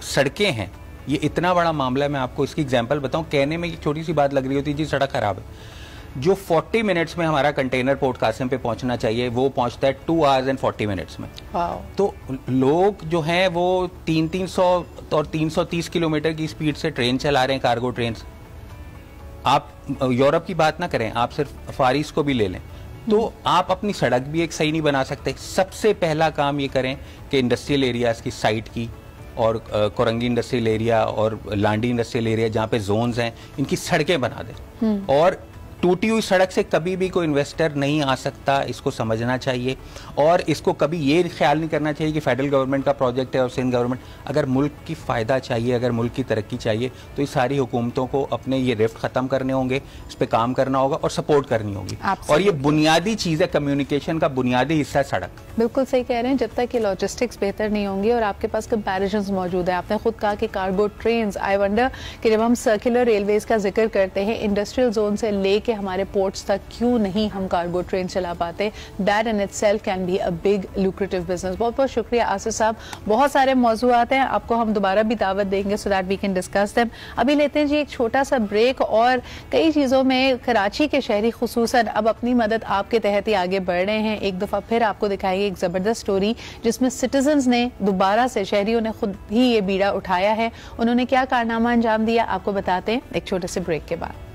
E: सड़कें हैं ये इतना बड़ा मामला है। मैं आपको इसकी एग्जांपल बताऊं, कहने में एक छोटी सी बात लग रही होती है जी सड़क खराब है। जो 40 मिनट्स में हमारा कंटेनर पोर्ट कासिम पे पहुंचना चाहिए वो पहुंचता है 2 hours and 40 minutes में। तो लोग जो हैं वो 300 और 330 किलोमीटर की स्पीड से ट्रेन चला रहे हैं, कार्गो ट्रेन। आप यूरोप की बात ना करें, आप सिर्फ फार ईस्ट को भी ले लें तो आप अपनी सड़क भी एक सही नहीं बना सकते। सबसे पहला काम ये करें कि इंडस्ट्रियल एरियाज की साइट की और कोरंगी इंडस्ट्रियल एरिया और लांडी इंडस्ट्रियल एरिया जहाँ पे जोन्स हैं इनकी सड़कें बना दें। और टूटी हुई सड़क से कभी भी कोई इन्वेस्टर नहीं आ सकता, इसको समझना चाहिए। और इसको कभी ये ख्याल नहीं करना चाहिए कि फेडरल गवर्नमेंट का प्रोजेक्ट है और सिंध गवर्नमेंट, अगर मुल्क की फ़ायदा चाहिए, अगर मुल्क की तरक्की चाहिए तो ये सारी हुकूमतों को अपने ये रिफ्ट ख़त्म करने होंगे, इस पर काम करना होगा और सपोर्ट करनी होगी। और ये बुनियादी चीज़ है, कम्युनिकेशन का बुनियादी हिस्सा है सड़क।
A: बिल्कुल सही कह रहे हैं, जब तक ये लॉजिस्टिक्स बेहतर नहीं होंगी और आपके पास कंपैरिजंस मौजूद है। आपने खुद कहा कि कार्गो ट्रेन्स, आई वंडर कि जब हम सर्कुलर रेलवेज का जिक्र करते हैं, इंडस्ट्रियल जोन से लेके हमारे पोर्ट्स तक क्यों नहीं हम कार्गो ट्रेन चला पाते? That in itself can be a big lucrative business. बहुत बहुत शुक्रिया आसिफ साहब। बहुत सारे मौजूआत हैं, आपको हम दोबारा भी दावत देंगे so that we can discuss them. अभी लेते हैं जी एक छोटा सा ब्रेक, और कई चीज़ों में कराची के शहरी खुसूसन अब अपनी मदद आपके तहत ही आगे बढ़ रहे हैं। एक दफ़ा फिर आपको दिखाएंगे एक ज़बरदस्त स्टोरी जिसमें सिटीजन्स ने दोबारा से, शहरियों ने खुद ही ये बीड़ा उठाया है। उन्होंने क्या कारनामा अंजाम दिया आपको बताते हैं एक छोटे से ब्रेक के बाद।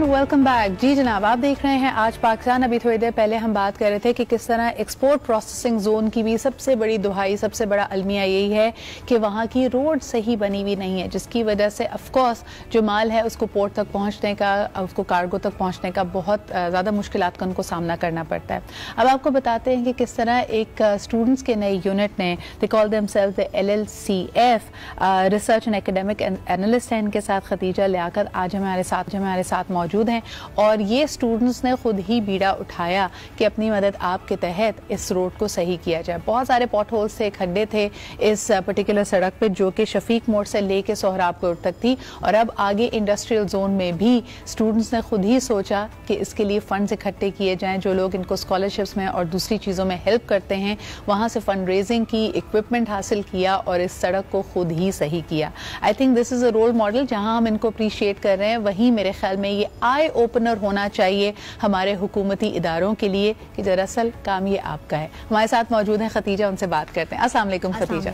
A: Welcome back. जी जनाब, आप देख रहे हैं आज पाकिस्तान। अभी थोड़ी देर पहले हम बात कर रहे थे कि किस तरह एक्सपोर्ट प्रोसेसिंग जोन की भी सबसे बड़ी दुहाई, सबसे बड़ा अलमिया यही है कि वहाँ की रोड सही बनी हुई नहीं है, जिसकी वजह से ऑफकोर्स जो माल है उसको पोर्ट तक पहुँचने का, उसको कार्गो तक पहुँचने का बहुत ज़्यादा मुश्किलात का उनको सामना करना पड़ता है। अब आपको बताते हैं कि किस तरह एक स्टूडेंट्स के नए यूनिट ने, they call themselves the LLCF, research and academic analyst हैं, इनके साथ खतीजा लियाकत आज हमारे साथ मौजूद हैं। और ये स्टूडेंट्स ने खुद ही बीड़ा उठाया कि अपनी मदद आपके तहत इस रोड को सही किया जाए। बहुत सारे पॉट होल्स थे, खड्डे थे इस पर्टिकुलर सड़क पे जो कि शफीक मोड़ से लेके सोहराब कोट तक थी, और अब आगे इंडस्ट्रियल जोन में भी स्टूडेंट्स ने खुद ही सोचा कि इसके लिए फंड्स इकट्ठे किए जाएं। जो लोग इनको स्कॉलरशिप्स में और दूसरी चीज़ों में हेल्प करते हैं, वहाँ से फंड रेजिंग की, इक्विपमेंट हासिल किया और इस सड़क को खुद ही सही किया। I think this is a role model. जहाँ हम इनको अप्रिशिएट कर रहे हैं, वहीं मेरे ख्याल में ये आई ओपनर होना चाहिए हमारे हुकूमती इदारों के लिए कि दरअसल काम ये आपका है। हमारे साथ मौजूद हैं खतीजा, उनसे बात करते हैं। अस्सलाम वालेकुम खतीजा।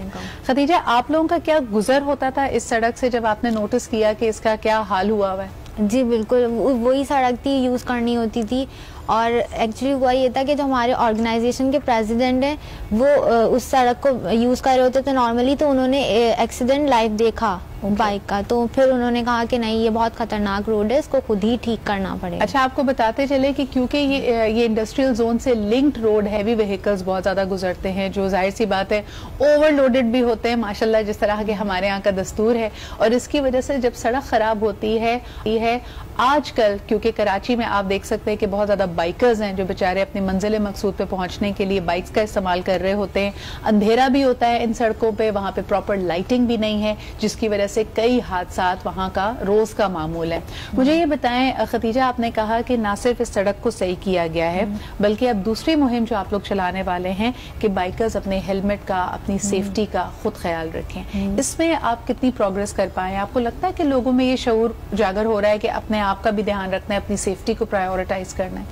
A: खतीजा, आप लोगों का क्या गुजर होता था इस सड़क से जब आपने नोटिस किया कि इसका क्या हाल हुआ है?
F: जी बिल्कुल, वही सड़क थी, यूज़ करनी होती थी। और एक्चुअली हुआ ये था कि जो हमारे ऑर्गेनाइजेशन के प्रेसिडेंट हैं वो उस सड़क को यूज़ कर रहे होते थे नॉर्मली, तो उन्होंने एक्सीडेंट लाइव देखा बाइक का, तो फिर उन्होंने कहा कि नहीं ये बहुत खतरनाक रोड है, इसको खुद ही ठीक करना पड़ेगा।
A: अच्छा, आपको बताते चले कि क्योंकि ये इंडस्ट्रियल जोन से लिंक्ड रोड, हैवी व्हीकल्स बहुत ज़्यादा गुजरते हैं जो जाहिर सी बात है ओवरलोडेड भी होते हैं माशाल्लाह, जिस तरह के हमारे यहाँ का दस्तूर है। और इसकी वजह से जब सड़क ख़राब होती है आजकल, क्योंकि कराची में आप देख सकते हैं कि बहुत ज़्यादा बाइकर्स हैं जो बेचारे अपनी मंजिल मकसूद पे पहुँचने के लिए बाइक्स का इस्तेमाल कर रहे होते हैं। अंधेरा भी होता है इन सड़कों पे, वहाँ पे प्रॉपर लाइटिंग भी नहीं है, जिसकी वजह से कई हादसात वहाँ का रोज़ का मामूल है। मुझे ये बताएं खतीजा, आपने कहा कि ना सिर्फ इस सड़क को सही किया गया है बल्कि अब दूसरी मुहिम जो आप लोग चलाने वाले हैं कि बाइकर्स अपने हेलमेट का, अपनी सेफ्टी का खुद ख्याल रखें। इसमें आप कितनी प्रोग्रेस कर पाए? आपको लगता है कि लोगों में ये शऊर उजागर हो रहा है कि अपने आपका भी ध्यान रखना है, अपनी सेफ्टी को प्रायोरिटाइज करना है?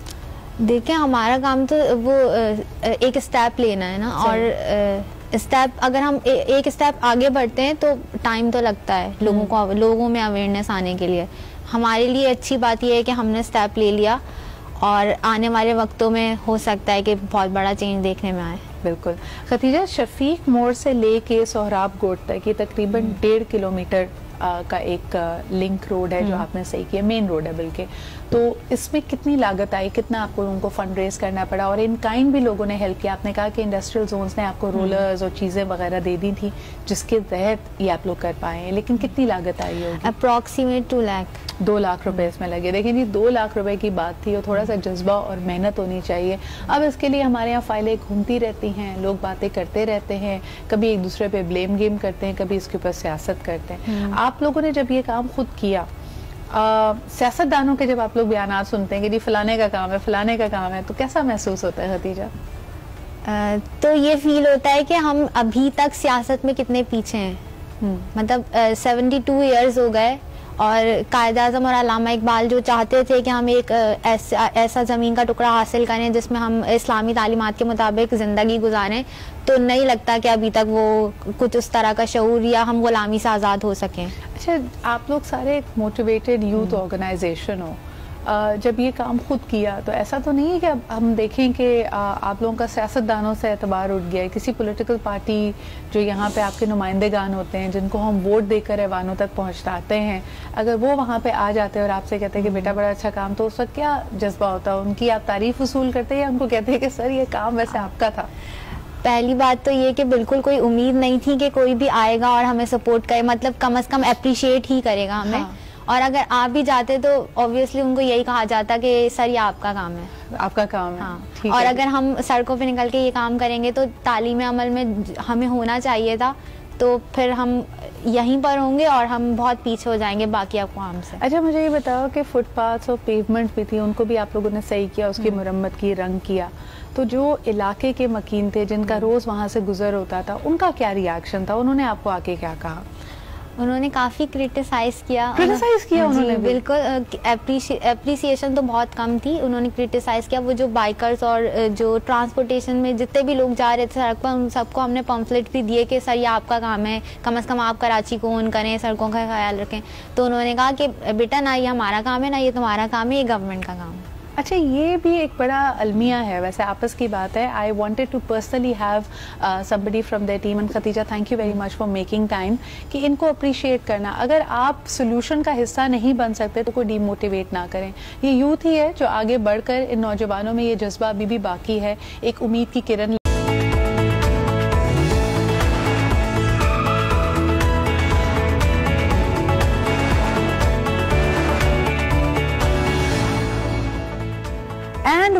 F: देखिए, हमारा काम तो वो एक स्टेप लेना है ना, और स्टेप अगर हम एक स्टेप आगे बढ़ते हैं तो टाइम तो लगता है लोगों में अवेयरनेस आने के लिए। हमारे लिए अच्छी बात यह है कि हमने स्टेप ले लिया और आने वाले वक्तों में हो सकता है कि बहुत बड़ा चेंज देखने में आए।
A: बिल्कुल। खतीजा, शफीक मोड़ से लेके सोहराब गोट तक ये तकरीबन 1.5 किलोमीटर का एक लिंक रोड है जो आपने सही किया, मेन रोड है बल्कि। तो इसमें कितनी लागत आई, कितना आपको उनको फंड रेज करना पड़ा, और इन काइंड भी लोगों ने हेल्प किया? आपने कहा कि इंडस्ट्रियल जोन्स ने आपको रोलर्स और चीज़ें वगैरह दे दी थी जिसके तहत ये आप लोग कर पाए हैं, लेकिन कितनी लागत आई होगी?
F: अप्रॉक्सीमेट 2 लाख
A: रुपए इसमें लगे। देखिए जी, 2 लाख रुपए की बात थी और थोड़ा सा जज्बा और मेहनत होनी चाहिए। अब इसके लिए हमारे यहाँ फाइलें घूमती रहती हैं, लोग बातें करते रहते हैं, कभी एक दूसरे पे ब्लेम गेम करते हैं, कभी इसके ऊपर सियासत करते हैं। आप लोगों ने जब ये काम खुद किया, सियासतदानों के जब आप लोग बयान सुनते हैं कि जी फलाने का काम है, फलाने का काम है, तो कैसा महसूस होता है खतीजा?
F: तो ये फील होता है कि हम अभी तक सियासत में कितने पीछे हैं। मतलब 72 ईयर्स हो गए और कायद आज़म और अल्लामा इकबाल जो चाहते थे कि हम एक ऐसा ज़मीन का टुकड़ा हासिल करें जिसमें हम इस्लामी तालीमात के मुताबिक ज़िंदगी गुजारें, तो नहीं लगता कि अभी तक वो कुछ उस तरह का शऊर या हम गुलामी से आज़ाद हो सकें।
A: अच्छा, आप लोग सारे एक मोटिवेटेड यूथ ऑर्गेनाइजेशन हो, जब ये काम खुद किया तो ऐसा तो नहीं है कि अब हम देखें कि आप लोगों का सियासतदानों से एतबार उठ गया है, किसी पॉलिटिकल पार्टी जो यहाँ पे आपके नुमाइंदेगान होते हैं जिनको हम वोट देकर ऐवानों तक पहुँचाते हैं, अगर वो वहाँ पे आ जाते हैं और आपसे कहते हैं कि बेटा बड़ा अच्छा काम, तो उस वक्त क्या जज्बा होता है? उनकी आप तारीफ वसूल करते हैं या उनको कहते हैं कि सर ये काम वैसे आपका था?
F: पहली बात तो ये कि बिल्कुल कोई उम्मीद नहीं थी कि कोई भी आएगा और हमें सपोर्ट करे, मतलब कम से कम अप्रिशिएट ही करेगा हमें। हाँ। और अगर आप भी जाते तो ऑब्वियसली उनको यही कहा जाता कि सर ये आपका काम है,
A: आपका काम है।
F: हाँ। और अगर हम सड़कों पे निकल के ये काम करेंगे तो तालीम अमल में हमें होना चाहिए था, तो फिर हम यहीं पर होंगे और हम बहुत पीछे हो जाएंगे बाकी अक़वाम से।
A: अच्छा, मुझे ये बताओ कि फुटपाथ और पेवमेंट भी थी, उनको भी आप लोगों ने सही किया, उसकी मुरम्मत की, रंग किया, तो जो इलाके के मकीन थे जिनका रोज़ वहाँ से गुजर होता था, उनका क्या रिएक्शन था? उन्होंने आपको आके क्या कहा?
F: उन्होंने काफ़ी क्रिटिसाइज किया
A: उन्होंने
F: बिल्कुल। एप्रिसिएशन तो बहुत कम थी, उन्होंने क्रिटिसाइज किया। वो जो बाइकर्स और जो ट्रांसपोर्टेशन में जितने भी लोग जा रहे थे सड़क पर, उन सबको हमने पम्फलेट भी दिए कि सर ये आपका काम है, कम से कम आप कराची को ओन करें, सड़कों का ख्याल रखें। तो उन्होंने कहा कि बेटा ना ये हमारा काम है ना ये तुम्हारा काम है, ये गवर्नमेंट का काम है।
A: अच्छा, ये भी एक बड़ा अलमिया है वैसे, आपस की बात है। I wanted to personally have somebody from their team, and Khatija thank you very much for making time, कि इनको अप्रिशिएट करना। अगर आप सोल्यूशन का हिस्सा नहीं बन सकते तो कोई डीमोटिवेट ना करें। ये यूथ ही है जो आगे बढ़कर इन नौजवानों में ये जज्बा अभी भी बाकी है, एक उम्मीद की किरण।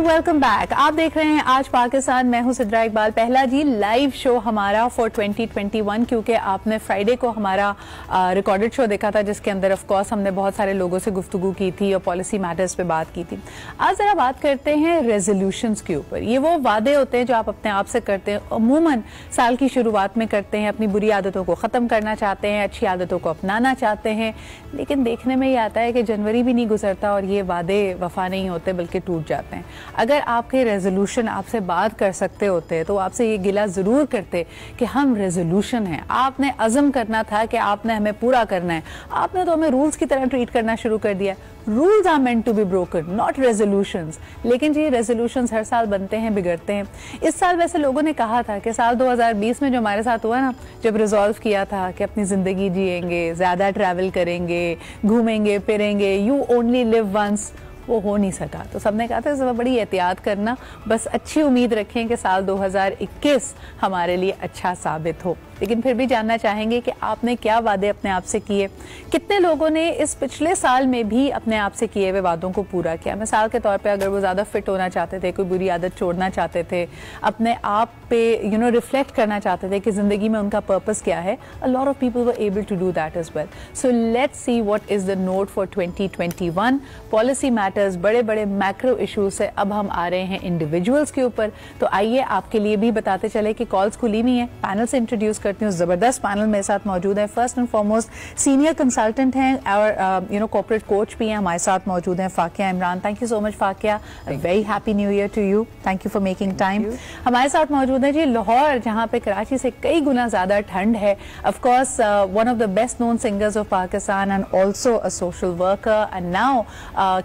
A: Welcome back. आप देख रहे हैं आज पाकिस्तान, मैं हूं सिद्रा इकबाल। पहला जी लाइव शो हमारा फॉर 2021, क्योंकि आपने फ्राइडे को हमारा रिकॉर्डेड शो देखा था जिसके अंदर ऑफ कोर्स हमने बहुत सारे लोगों से गुफ्तगू की थी और पॉलिसी मैटर्स पे बात की थी। आज जरा बात करते हैं रेजोल्यूशंस के ऊपर। ये वो वादे होते हैं जो आप अपने आप से करते हैं, अमूमन साल की शुरुआत में करते हैं, अपनी बुरी आदतों को ख़त्म करना चाहते हैं, अच्छी आदतों को अपनाना चाहते हैं, लेकिन देखने में ये आता है कि जनवरी भी नहीं गुजरता और ये वादे वफा नहीं होते बल्कि टूट जाते हैं। अगर आपके रेजोल्यूशन आपसे बात कर सकते होते तो आपसे ये गिला ज़रूर करते कि हम रेजोल्यूशन हैं, आपने अज़म करना था कि आपने हमें पूरा करना है, आपने तो हमें रूल्स की तरह ट्रीट करना शुरू कर दिया। Rules are meant to be broken, not resolutions. लेकिन जी रेजोल्यूशंस हर साल बनते हैं, बिगड़ते हैं। इस साल वैसे लोगों ने कहा था कि साल 2020 में जो हमारे साथ हुआ ना, जब रिजॉल्व किया था कि अपनी ज़िंदगी जिएंगे, ज़्यादा ट्रैवल करेंगे, घूमेंगे फिरेंगे, यू ओनली लिव वंस, वो हो नहीं सका। तो सबने कहा था सब बड़ी एहतियात करना, बस अच्छी उम्मीद रखें कि साल 2021 हमारे लिए अच्छा साबित हो। लेकिन फिर भी जानना चाहेंगे कि आपने क्या वादे अपने आप से किए, कितने लोगों ने इस पिछले साल में भी अपने आप से किए हुए वादों को पूरा किया। मिसाल के तौर पे अगर वो ज़्यादा फिट होना चाहते थे, कोई बुरी आदत छोड़ना चाहते थे, अपने आप पे रिफ्लेक्ट करना चाहते थे कि ज़िंदगी में उनका पर्पस क्या है, a lot of people were able to do that as well. So let's see what is the note for 2021 policy matters. बड़े बड़े मैक्रो इशूज से अब हम आ रहे हैं इंडिविजुअल्स के ऊपर। तो आइए आपके लिए भी बताते चले कि कॉल्स खुली नहीं है। पैनल से इंट्रोड्यूस करती हूँ, जबरदस्त पैनल मेरे साथ मौजूद है। First and foremost senior consultant हैं और कॉर्पोरेट कोच भी हैं, हमारे साथ मौजूद हैं Fakia Imran. Thank you so much Fakia, very happy new year to you, thank you for making time. हमारे साथ मौजूद है जी लाहौर, जहाँ पे कराची से कई गुना ज्यादा ठंड है, of course one of the best known singers of Pakistan and also a social worker and now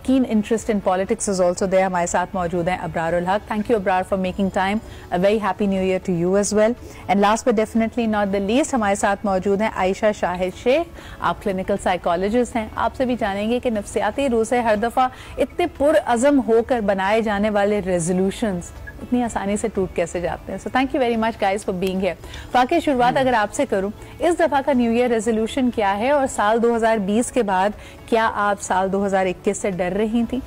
A: keen interest in politics is also there. हमारे साथ मौजूद हैं Abrar ul Haq. Thank you Abrar for making time, a very happy new year to you as well. And last but definitely not the least, हमारे साथ मौजूद हैं आयशा शाहिद शेख। आप clinical psychologist हैं, आपसे भी जानेंगे कि नफ्सियाती रूह से हर दफा इतने पुरअज़म होकर बनाए जाने वाले रेजोल्यूशंस इतनी आसानी से टूट कैसे जाते हैं। So thank you very much guys for being here. बाकी शुरुआत अगर आपसे करूं, इस दफा का न्यू ईयर रेजोल्यूशन क्या है और साल 2020 के बाद क्या आप साल 2021 से डर रही थी?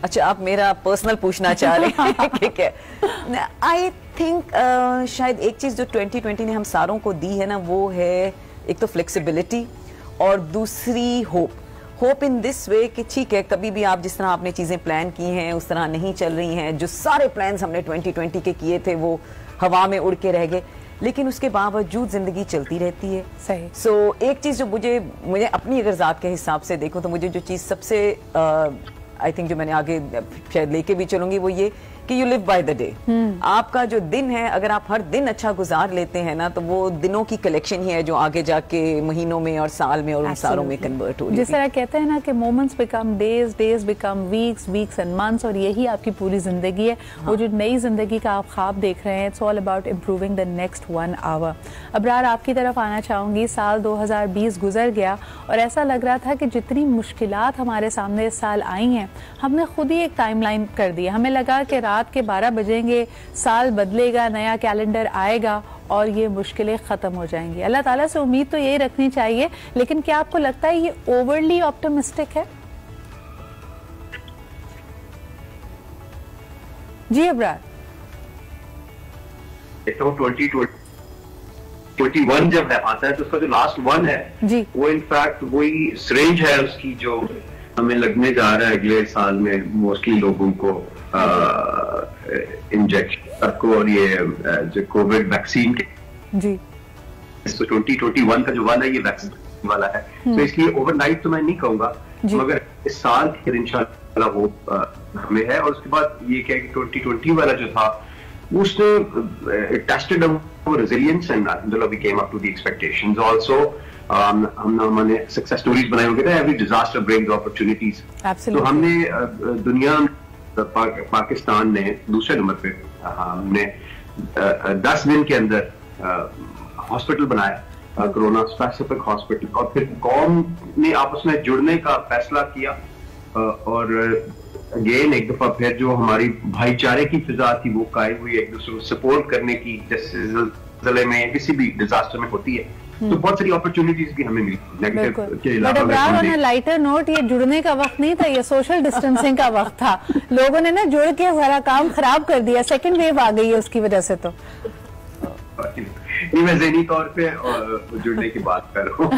G: अच्छा, आप मेरा पर्सनल पूछना चाह रहे हैं? ठीक है। आई थिंक शायद एक चीज़ जो 2020 ने हम सारों को दी है ना, वो है एक तो फ्लेक्सिबिलिटी और दूसरी होप इन दिस वे कि ठीक है, कभी भी आप जिस तरह आपने चीज़ें प्लान की हैं उस तरह नहीं चल रही हैं, जो सारे प्लान्स हमने 2020 के किए थे वो हवा में उड़ के रह गए, लेकिन उसके बावजूद जिंदगी चलती रहती है।
A: सही।
G: सो एक चीज जो मुझे अपनी अगर जात के हिसाब से देखूं तो मुझे जो चीज सबसे आई थिंक जो मैंने आगे शायद लेके भी चलूंगी वो ये कि you live by the day. आपका जो दिन है अगर आप हर दिन अच्छा गुजार लेते हैं ना तो वो दिनों की कलेक्शन ही है जो आगे जाके महीनों में और साल में और उन सालों में कन्वर्ट हो रही है।
A: जिस तरह कहते हैं ना कि moments become days, days become weeks, weeks and months, और यही आपकी पूरी जिंदगी है। वो जो नई जिंदगी का आप ख्वाब देख रहे हैं, it's all about improving the next 1 hour. Abrar, आपकी तरफ आना चाहूंगी। साल 2020 गुजर गया और ऐसा लग रहा था कि जितनी मुश्किलात हमारे सामने इस साल आई हैं, हमने खुद ही एक टाइमलाइन कर दी। हमें लगा कि रात के 12 बजेंगे, साल बदलेगा, नया कैलेंडर आएगा और ये मुश्किलें खत्म हो जाएंगी। अल्लाह ताला से उम्मीद तो यही रखनी चाहिए, लेकिन क्या आपको लगता है ये ओवरली ऑप्टिमिस्टिक है? जी अबरार।
H: 2021 जब आता है तो उसका जो लास्ट वन है
A: जी,
H: वो इनफैक्ट वही रेंज है उसकी जो हमें लगने जा रहा है अगले साल में मोस्टली लोगों को इंजेक्शन को और ये जो कोविड वैक्सीन के
A: जी।
H: तो 2021 का जो वन है ये वैक्सीन वाला है। तो इसलिए ओवरनाइट तो मैं नहीं कहूंगा, मगर इस साल फिर इंशाल्लाह वो हमें है। और उसके बाद ये क्या कि 2020 वाला जो था उसने tested our resilience and alhamdulillah we came up to the expectations also। हमने सक्सेस स्टोरीज बनाए होंगे ना, एवरी डिजास्टर ब्रिंग्स अपॉर्चुनिटीज। तो हमने दुनिया पाकिस्तान ने दूसरे नंबर पे हमने 10 दिन के अंदर हॉस्पिटल बनाया, कोरोना स्पेसिफिक हॉस्पिटल, और फिर कौम ने आपस में जुड़ने का फैसला किया। और अगेन एक दफा फिर जो हमारी भाईचारे की फिजा थी वो कायम हुई, एक दूसरे को सपोर्ट करने की, जैसे जिले में किसी भी डिजास्टर में होती है। तो बहुत सारी अपॉर्चुनिटीज भी हमें मिली नेगेटिव के अलावा।
A: लाइटर नोट, ये जुड़ने का वक्त नहीं था, ये सोशल डिस्टेंसिंग का वक्त था। लोगों ने ना जुड़ के सारा काम खराब कर दिया, सेकंड वेव आ गई है उसकी वजह से। तो
H: ये मैं ज़हनी तौर पे जुड़ने की बात कर रहा हूँ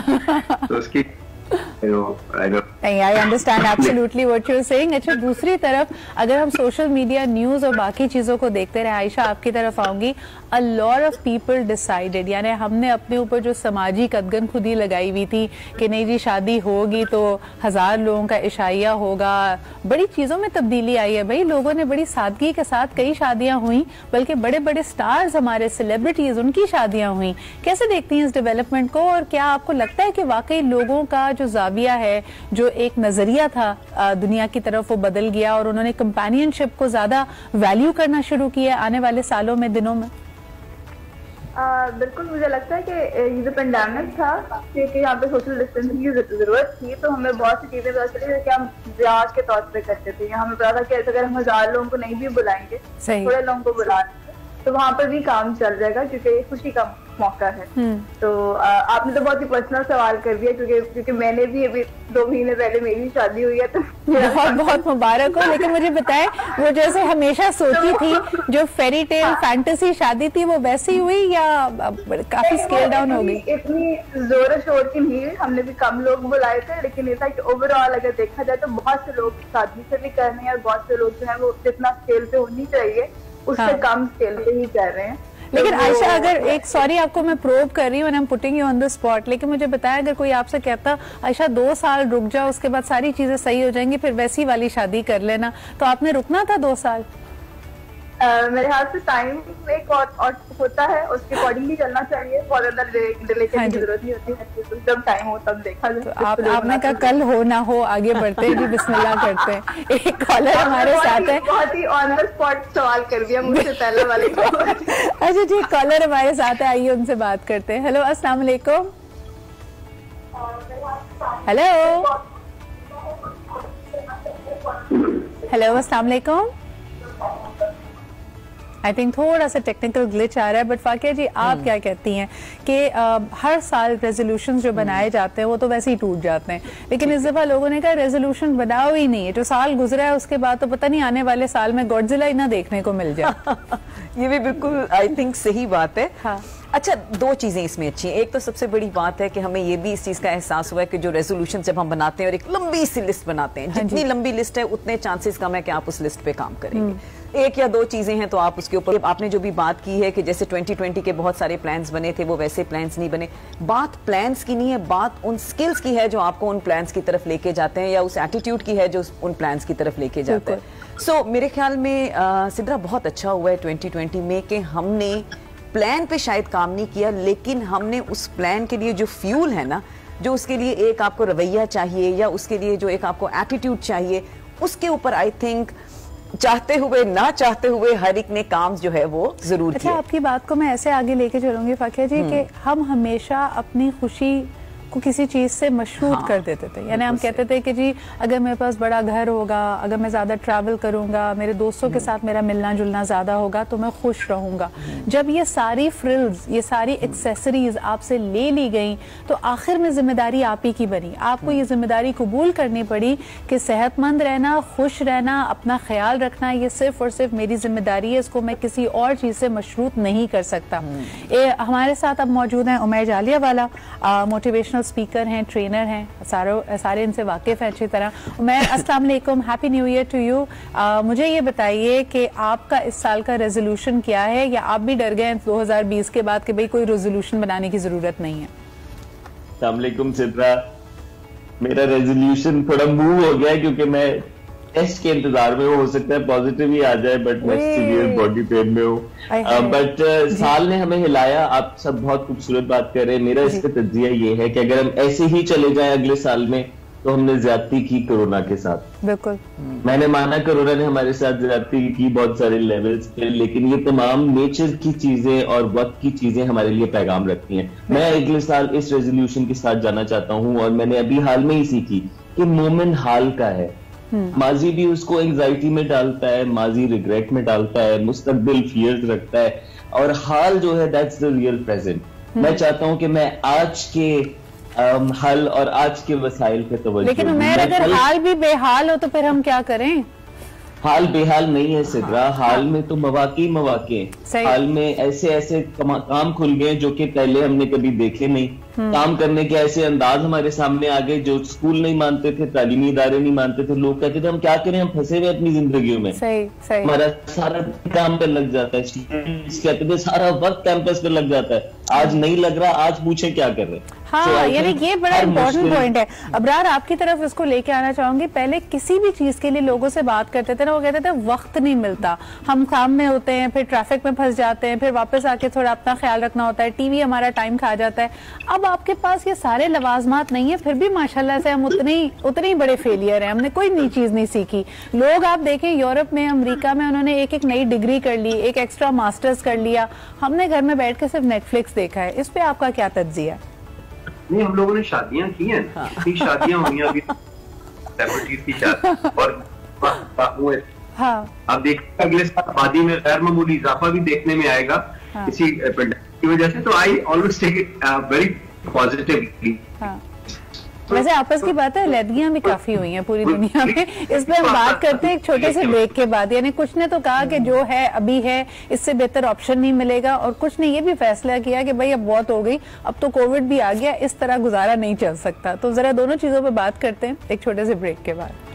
H: तो उसकी
A: I understand absolutely what you're saying। अच्छा, दूसरी तरफ अगर हम सोशल मीडिया, न्यूज और बाकी चीजों को देखते रहे, आयशा आपकी तरफ आऊंगी, a lot of people decided, यानी हमने अपने ऊपर जो समाजी कदगन खुद ही लगाई हुई थी कि नहीं जी शादी होगी तो 1000 लोगों का इशाइया होगा। बड़ी चीजों में तब्दीली आई है भाई, लोगों ने बड़ी सादगी के साथ कई शादियां हुई, बल्कि बड़े बड़े स्टार्स, हमारे सेलिब्रिटीज, उनकी शादियां हुई। कैसे देखती हैं इस डेवलपमेंट को, और क्या आपको लगता है कि वाकई लोगों का जो जाविया है, जो एक नजरिया था दुनिया की तरफ, वो बदल गया और उन्होंने कंपेनियनशिप को ज्यादा वैल्यू करना शुरू किया आने वाले सालों में, दिनों में?
I: बिल्कुल, मुझे लगता है कि ये जो पेंडेमिक था क्योंकि यहाँ पे सोशल डिस्टेंसिंग की जरूरत थी, तो हमें बहुत सी चीजें पता चली कि हम रियाज के तौर पे करते थे। हमें पता था कि अगर हम 1000 लोगों को नहीं भी बुलाएंगे, थोड़े लोगों को बुला तो वहाँ पर भी काम चल जाएगा, क्योंकि खुशी का मौका है। तो आपने तो बहुत ही पर्सनल सवाल कर दिया, क्योंकि मैंने भी अभी 2 महीने पहले मेरी शादी हुई है, तो
A: बहुत बहुत मुबारक हो। लेकिन मुझे बताएं, वो जैसे हमेशा सोची थी, जो फेरी टेल फैंटेसी शादी थी, वो वैसी हुई या काफी स्केल डाउन हो गई?
I: इतनी जोर शोर की नहीं हुई, हमने भी कम लोग बुलाए थे, लेकिन ये था कि ओवरऑल अगर देखा जाए तो बहुत से लोग शादी से भी कर रहे हैं और बहुत से लोग जो है वो जितना स्केल पे होनी चाहिए उससे कम स्केल पे ही कर रहे हैं।
A: लेकिन आयशा, अगर एक, सॉरी आपको मैं प्रोब कर रही हूँ, I am putting you on the spot, लेकिन मुझे बताया अगर कोई आपसे कहता आयशा 2 साल रुक जाओ, उसके बाद सारी चीजें सही हो जाएंगी, फिर वैसी वाली शादी कर लेना, तो आपने रुकना था 2 साल?
I: मेरे ख्याल से टाइम एक और होता है, उसके अकॉर्डिंगली चलना चाहिए। डिले की जरूरत नहीं होती है, जब टाइम हो तब देखा जाए।
A: तो आपने कहा कल हो ना हो, आगे बढ़ते हैं जी, बिस्मिल्लाह करते हैं। एक कॉलर हमारे साथ है,
I: बहुत ही ऑन द स्पॉट सवाल कर दिया मुझसे पहले वाले को।
A: अच्छा जी, कॉलर हमारे साथ है, आइए उनसे बात करते हैं। हेलो, अस्सलाम वालेकुम। हेलो हेलो, अस्सलाम वालेकुम। आई थिंक थोड़ा सा टेक्निकल ग्लिच आ रहा है, बट फाकिया जी आप क्या कहती हैं कि हर साल रेजोल्यूशंस जो बनाए जाते हैं वो तो वैसे ही टूट जाते हैं, लेकिन इस दफा लोगों ने कहा रेजोल्यूशन बनाओ ही नहीं है, जो साल गुजरा है उसके बाद तो पता नहीं आने वाले साल में गॉडजिला ही ना देखने को मिल जाए।
G: ये भी बिल्कुल आई थिंक सही बात है।
A: हाँ।
G: अच्छा, 2 चीजें इसमें अच्छी हैं। एक तो सबसे बड़ी बात है कि हमें ये भी इस चीज का एहसास हुआ है कि जो रेजोल्यूशन जब हम बनाते हैं और एक लंबी सी लिस्ट बनाते हैं, जितनी लंबी लिस्ट है उतने चांसेस कम है कि आप उस लिस्ट पे काम करेंगे। एक या दो चीजें हैं तो आप उसके ऊपर, आपने जो भी बात की है कि जैसे 2020 के बहुत सारे प्लान्स बने थे, वो वैसे प्लान्स नहीं बने। बात प्लान्स की नहीं है, बात उन स्किल्स की है जो आपको उन प्लान्स की तरफ लेके जाते हैं, या उस एटीट्यूड की है जो उन प्लान्स की तरफ लेके जाते हैं। सो मेरे ख्याल में सिद्रा बहुत अच्छा हुआ है 2020 में कि हमने प्लान पे शायद काम नहीं किया, लेकिन हमने उस प्लान के लिए जो फ्यूल है ना, जो उसके लिए एक आपको रवैया चाहिए या उसके लिए जो एक आपको एटीट्यूड चाहिए, उसके ऊपर आई थिंक चाहते हुए ना चाहते हुए हर एक ने काम जो है वो जरूर किया।
A: अच्छा, आपकी बात को मैं ऐसे आगे लेके चलूंगी फाकिया जी कि हम हमेशा अपनी खुशी को किसी चीज से मशरूत कर देते थे। यानी हम कहते थे कि जी अगर मेरे पास बड़ा घर होगा, अगर मैं ज्यादा ट्रैवल करूंगा, मेरे दोस्तों के साथ मेरा मिलना जुलना ज्यादा होगा तो मैं खुश रहूंगा। जब ये सारी फ्रिल्स, ये सारी एक्सेसरीज आपसे ले ली गई तो आखिर में जिम्मेदारी आप ही की बनी। आपको ये जिम्मेदारी कबूल करनी पड़ी कि सेहतमंद रहना, खुश रहना, अपना ख्याल रखना, ये सिर्फ और सिर्फ मेरी जिम्मेदारी है, इसको मैं किसी और चीज से मशरूत नहीं कर सकता। हमारे साथ अब मौजूद हैं उमैर जालियावाला, मोटिवेशनल स्पीकर हैं, ट्रेनर हैं, सारे इनसे वाकिफ हैं अच्छी तरह। मैं अस्सलाम वालेकुम, happy new year to you. मुझे ये बताइए कि आपका इस साल का रेजोल्यूशन क्या है, या आप भी डर गए 2020 के बाद कि भाई कोई रेजोल्यूशन बनाने की जरूरत नहीं है?
J: अस्सलाम वालेकुम सिद्रा, मेरा रेजोल्यूशन थोड़ा मूव हो गया है क्योंकि मैं टेस्ट के इंतजार में हो सकता है पॉजिटिव ही आ जाए, बट मैं सीवियर बॉडी पेन में हूँ। बट साल ने हमें हिलाया। आप सब बहुत खूबसूरत बात कर रहे हैं। मेरा इस पे तज्जिया ये है कि अगर हम ऐसे ही चले जाएं अगले साल में तो हमने ज्यादती की कोरोना के साथ।
A: बिल्कुल,
J: मैंने माना कोरोना ने हमारे साथ ज्यादती की बहुत सारे लेवल्स पे, लेकिन ये तमाम नेचर की चीजें और वक्त की चीजें हमारे लिए पैगाम रखती हैं। मैं अगले साल इस रेजोल्यूशन के साथ जाना चाहता हूँ, और मैंने अभी हाल में ही सीखी कि मोमेंट हाल का है। माजी भी उसको एंजाइटी में डालता है, माजी रिग्रेट में डालता है, मुस्तकबिल फियर्स रखता है, और हाल जो है दैट्स द रियल प्रेजेंट। मैं चाहता हूं कि मैं आज के हल और आज के वसाइल पे तवज्जो।
A: लेकिन उमैर, अगर हाल भी बेहाल हो तो फिर हम क्या करें?
J: हाल बेहाल नहीं है सिद्रा, हाल में तो मौके मौके, हाल में ऐसे ऐसे काम खुल गए जो कि पहले हमने कभी देखे नहीं। काम करने के ऐसे अंदाज हमारे सामने आ गए जो स्कूल नहीं मानते थे, तालीमी इदारे नहीं मानते थे। लोग कहते थे हम क्या करें, हम फंसे हुए अपनी जिंदगियों में।
A: सही।
J: हमारा सारा काम पे लग जाता है, कहते थे सारा वक्त कैंपस पे लग जाता है। आज नहीं लग रहा, आज पूछे क्या कर रहे।
A: हाँ, यानी ये बड़ा इंपॉर्टेंट पॉइंट है। अबरार, आपकी तरफ इसको लेके आना चाहूंगी। पहले किसी भी चीज के लिए लोगों से बात करते थे ना, वो कहते थे वक्त नहीं मिलता, हम काम में होते हैं, फिर ट्रैफिक में फंस जाते हैं, फिर वापस आके थोड़ा अपना ख्याल रखना होता है, टीवी हमारा टाइम खा जाता है। अब आपके पास ये सारे लवाजमात नहीं है, फिर भी माशाल्लाह से हम उतने ही बड़े फेलियर हैं, हमने कोई नई चीज नहीं सीखी। लोग आप देखें यूरोप में, अमेरिका में, उन्होंने एक नई डिग्री कर ली, एक एक्स्ट्रा मास्टर्स कर लिया। हमने घर में बैठ के सिर्फ नेटफ्लिक्स देखा है। इस पे आपका क्या तज्जिया है?
H: नहीं, हम लोगों ने शादियां की हैं, इतनी शादियां हुई अभी सेलिब्रिटीज की शादी, और आप देखिए अगले साल आबादी में गैर मामूली इजाफा भी देखने में आएगा इसी पेंडेमिक की वजह से। तो I always take it very positively.
A: वैसे आपस की बात है, लैदगियां भी काफी हुई हैं पूरी दुनिया में। इस पे हम बात करते हैं एक छोटे से ब्रेक के बाद। यानी कुछ ने तो कहा कि जो है अभी है, इससे बेहतर ऑप्शन नहीं मिलेगा, और कुछ ने ये भी फैसला किया कि भाई अब बहुत हो गई, अब तो कोविड भी आ गया, इस तरह गुजारा नहीं चल सकता। तो जरा दोनों चीजों पे बात करते हैं एक छोटे से ब्रेक के बाद।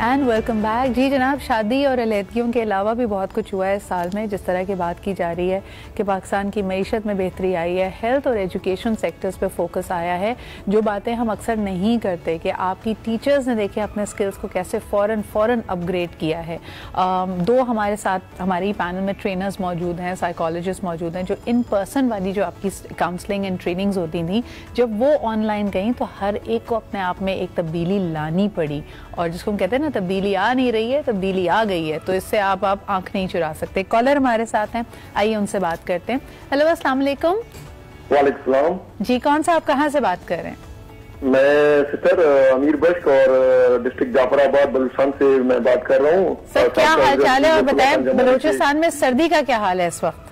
A: And welcome back. जी जनाब, शादी और अलहदगियों के अलावा भी बहुत कुछ हुआ है इस साल में। जिस तरह की बात की जा रही है कि पाकिस्तान की मईशत में बेहतरी आई है, हेल्थ और एजुकेशन सेक्टर्स पे फोकस आया है, जो बातें हम अक्सर नहीं करते कि आपकी टीचर्स ने देखे अपने स्किल्स को कैसे फ़ौरन अपग्रेड किया है। दो हमारे साथ हमारी पैनल में ट्रेनर्स मौजूद हैं, साइकोलॉजिस्ट मौजूद हैं, जो इन पर्सन वाली जो आपकी काउंसलिंग एंड ट्रेनिंग्स होती थी, जब वो ऑनलाइन गई तो हर एक को अपने आप में एक तब्दीली लानी पड़ी। और जिसको हम कहते हैं ना, तब्दीली आ नहीं रही है, तब्दीली आ गई है, तो इससे आप आंख नहीं चुरा सकते। कॉलर हमारे साथ हैं, आइए उनसे बात करते हैं। हेलो, अस्सलाम वालेकुम।
K: वालेकुम सलाम
A: जी, कौन सा आप कहाँ से बात कर रहे हैं?
K: मैं सिस्टर अमीर बश्क और डिस्ट्रिक्ट जाफराबाद बलूचिस्तान से मैं बात कर रहा हूँ।
A: सर क्या हाल चाल है, और बताएं बलूचिस्तान में सर्दी का क्या हाल है इस वक्त?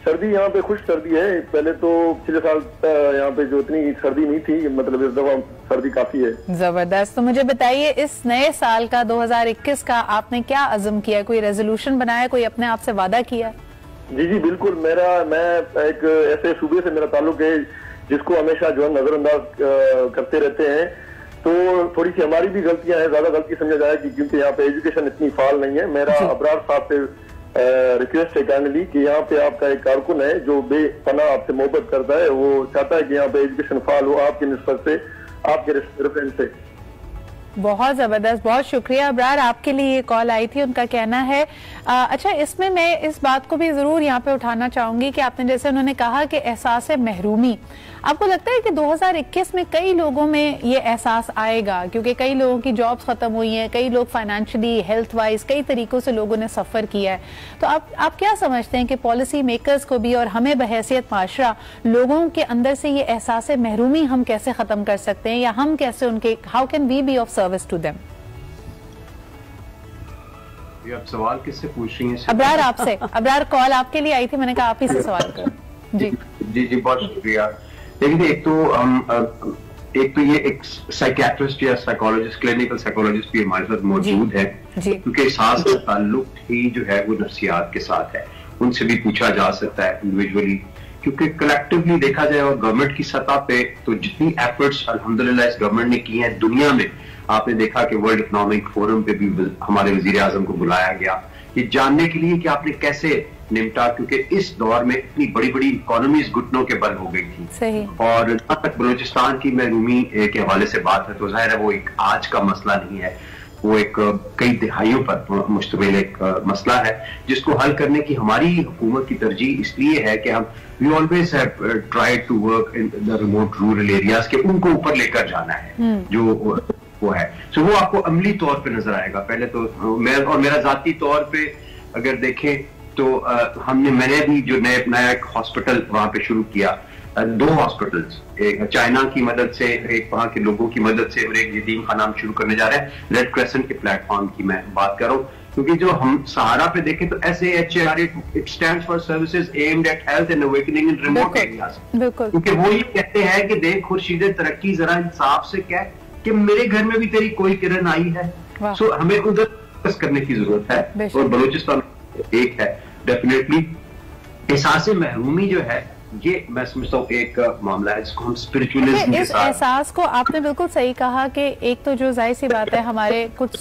K: सर्दी यहाँ पे खुश सर्दी है। पहले तो पिछले साल यहाँ पे जो इतनी सर्दी नहीं थी, मतलब इस दफा सर्दी काफी है।
A: जबरदस्त। तो मुझे बताइए, इस नए साल का 2021 का आपने क्या अज़म किया, कोई रेजोल्यूशन बनाया, कोई अपने आप से वादा किया?
K: जी जी बिल्कुल। मैं एक ऐसे सूबे से मेरा ताल्लुक है जिसको हमेशा जो है नजरअंदाज करते रहते हैं, तो थोड़ी सी हमारी भी गलतियां हैं, ज्यादा गलती समझा जाए कि क्योंकि यहाँ पे एजुकेशन इतनी फाल नहीं है। मेरा अबरार साहब से रिक्वेस्ट है काइंडली कि यहाँ पे आपका एक कारकुन है जो बेपनाह आपसे मोहब्बत करता है, वो चाहता है कि यहाँ पे एजुकेशन फाल हो आपकी निस्बत से, आपके रेफरेंस से।
A: बहुत जबरदस्त, बहुत शुक्रिया अबरार, आपके लिए ये कॉल आई थी। उनका कहना है अच्छा, इसमें मैं इस बात को भी जरूर यहाँ पे उठाना चाहूंगी कि आपने जैसे उन्होंने कहा कि एहसास महरूमी, आपको लगता है कि 2021 में कई लोगों में ये एहसास आएगा, क्योंकि कई लोगों की जॉब्स खत्म हुई हैं, कई लोग फाइनेंशियली, हेल्थ वाइज, कई तरीकों से लोगों ने सफर किया है। तो आप क्या समझते हैं कि पॉलिसी मेकर्स को भी और हमें बहैसियत माशरा लोगों के अंदर से ये एहसास महरूमी हम कैसे खत्म कर सकते हैं, या हम कैसे उनके, how can we be of service to them?
H: ये आप सवाल किससे पूछ रही हैं?
A: अबरार आपसे। अबरार, कॉल आपके लिए आई थी, मैंने कहा आप ही से सवाल करो। जी
H: जी बहुत शुक्रिया। लेकिन एक तो ये एक साइकियाट्रिस्ट या साइकोलॉजिस्ट, क्लिनिकल साइकोलॉजिस्ट भी हमारे साथ मौजूद है, क्योंकि एहसास का ताल्लुक ही जो है वो नफ्सियात के साथ है। उनसे भी पूछा जा सकता है इंडिविजुअली, क्योंकि कलेक्टिवली देखा जाए और गवर्नमेंट की सतह पे तो जितनी एफर्ट्स अल्हम्दुलिल्लाह इस गवर्नमेंट ने की हैं दुनिया में, आपने देखा कि वर्ल्ड इकोनॉमिक फोरम पे भी हमारे वजीर आजम को बुलाया गया ये जानने के लिए कि आपने कैसे निपटा, क्योंकि इस दौर में इतनी बड़ी बड़ी इकोनॉमीज घुटनों के बल हो गई थी।
A: सही।
H: और जहां तक बलूचिस्तान की महरूमी के हवाले से बात है, तो जाहिर है वो एक आज का मसला नहीं है, वो एक कई दिहाइयों पर मुश्तमिल एक मसला है जिसको हल करने की हमारी हुकूमत की तरजीह इसलिए है कि हम we always have tried to work in the remote rural areas के उनको ऊपर लेकर जाना है जो वो है। सो वो आपको अमली तौर पे नजर आएगा। पहले तो मैं और मेरा जाती तौर पे अगर देखें तो मैंने भी जो नया एक हॉस्पिटल वहां पे शुरू किया, 2 हॉस्पिटल्स, एक चाइना की मदद से, एक वहां के लोगों की मदद से, और एक यतीम खाना हम शुरू करने जा रहे हैं। रेड क्रेसेंट के प्लेटफॉर्म की मैं बात कर रहा हूँ, क्योंकि जो हम सहारा पे देखें तो SAHAR it stands for services aimed at health and awakening in remote areas, क्योंकि वो ये कहते हैं कि देख खुर्शीद तरक्की जरा इंसाफ से कह कि मेरे घर में भी तेरी कोई किरण आई है। सो हमें उधर फोकस करने की जरूरत है, और बलूचिस्तान एक है डेफिनेटली। एहसास महरूमी जो है ये मैं समझता हूँ एक मामला है जिसको हम स्पिरिचुअलिज्म के साथ,
A: इस एहसास को आपने बिल्कुल सही कहा कि एक तो जो जाहिर सी बात है हमारे कुछ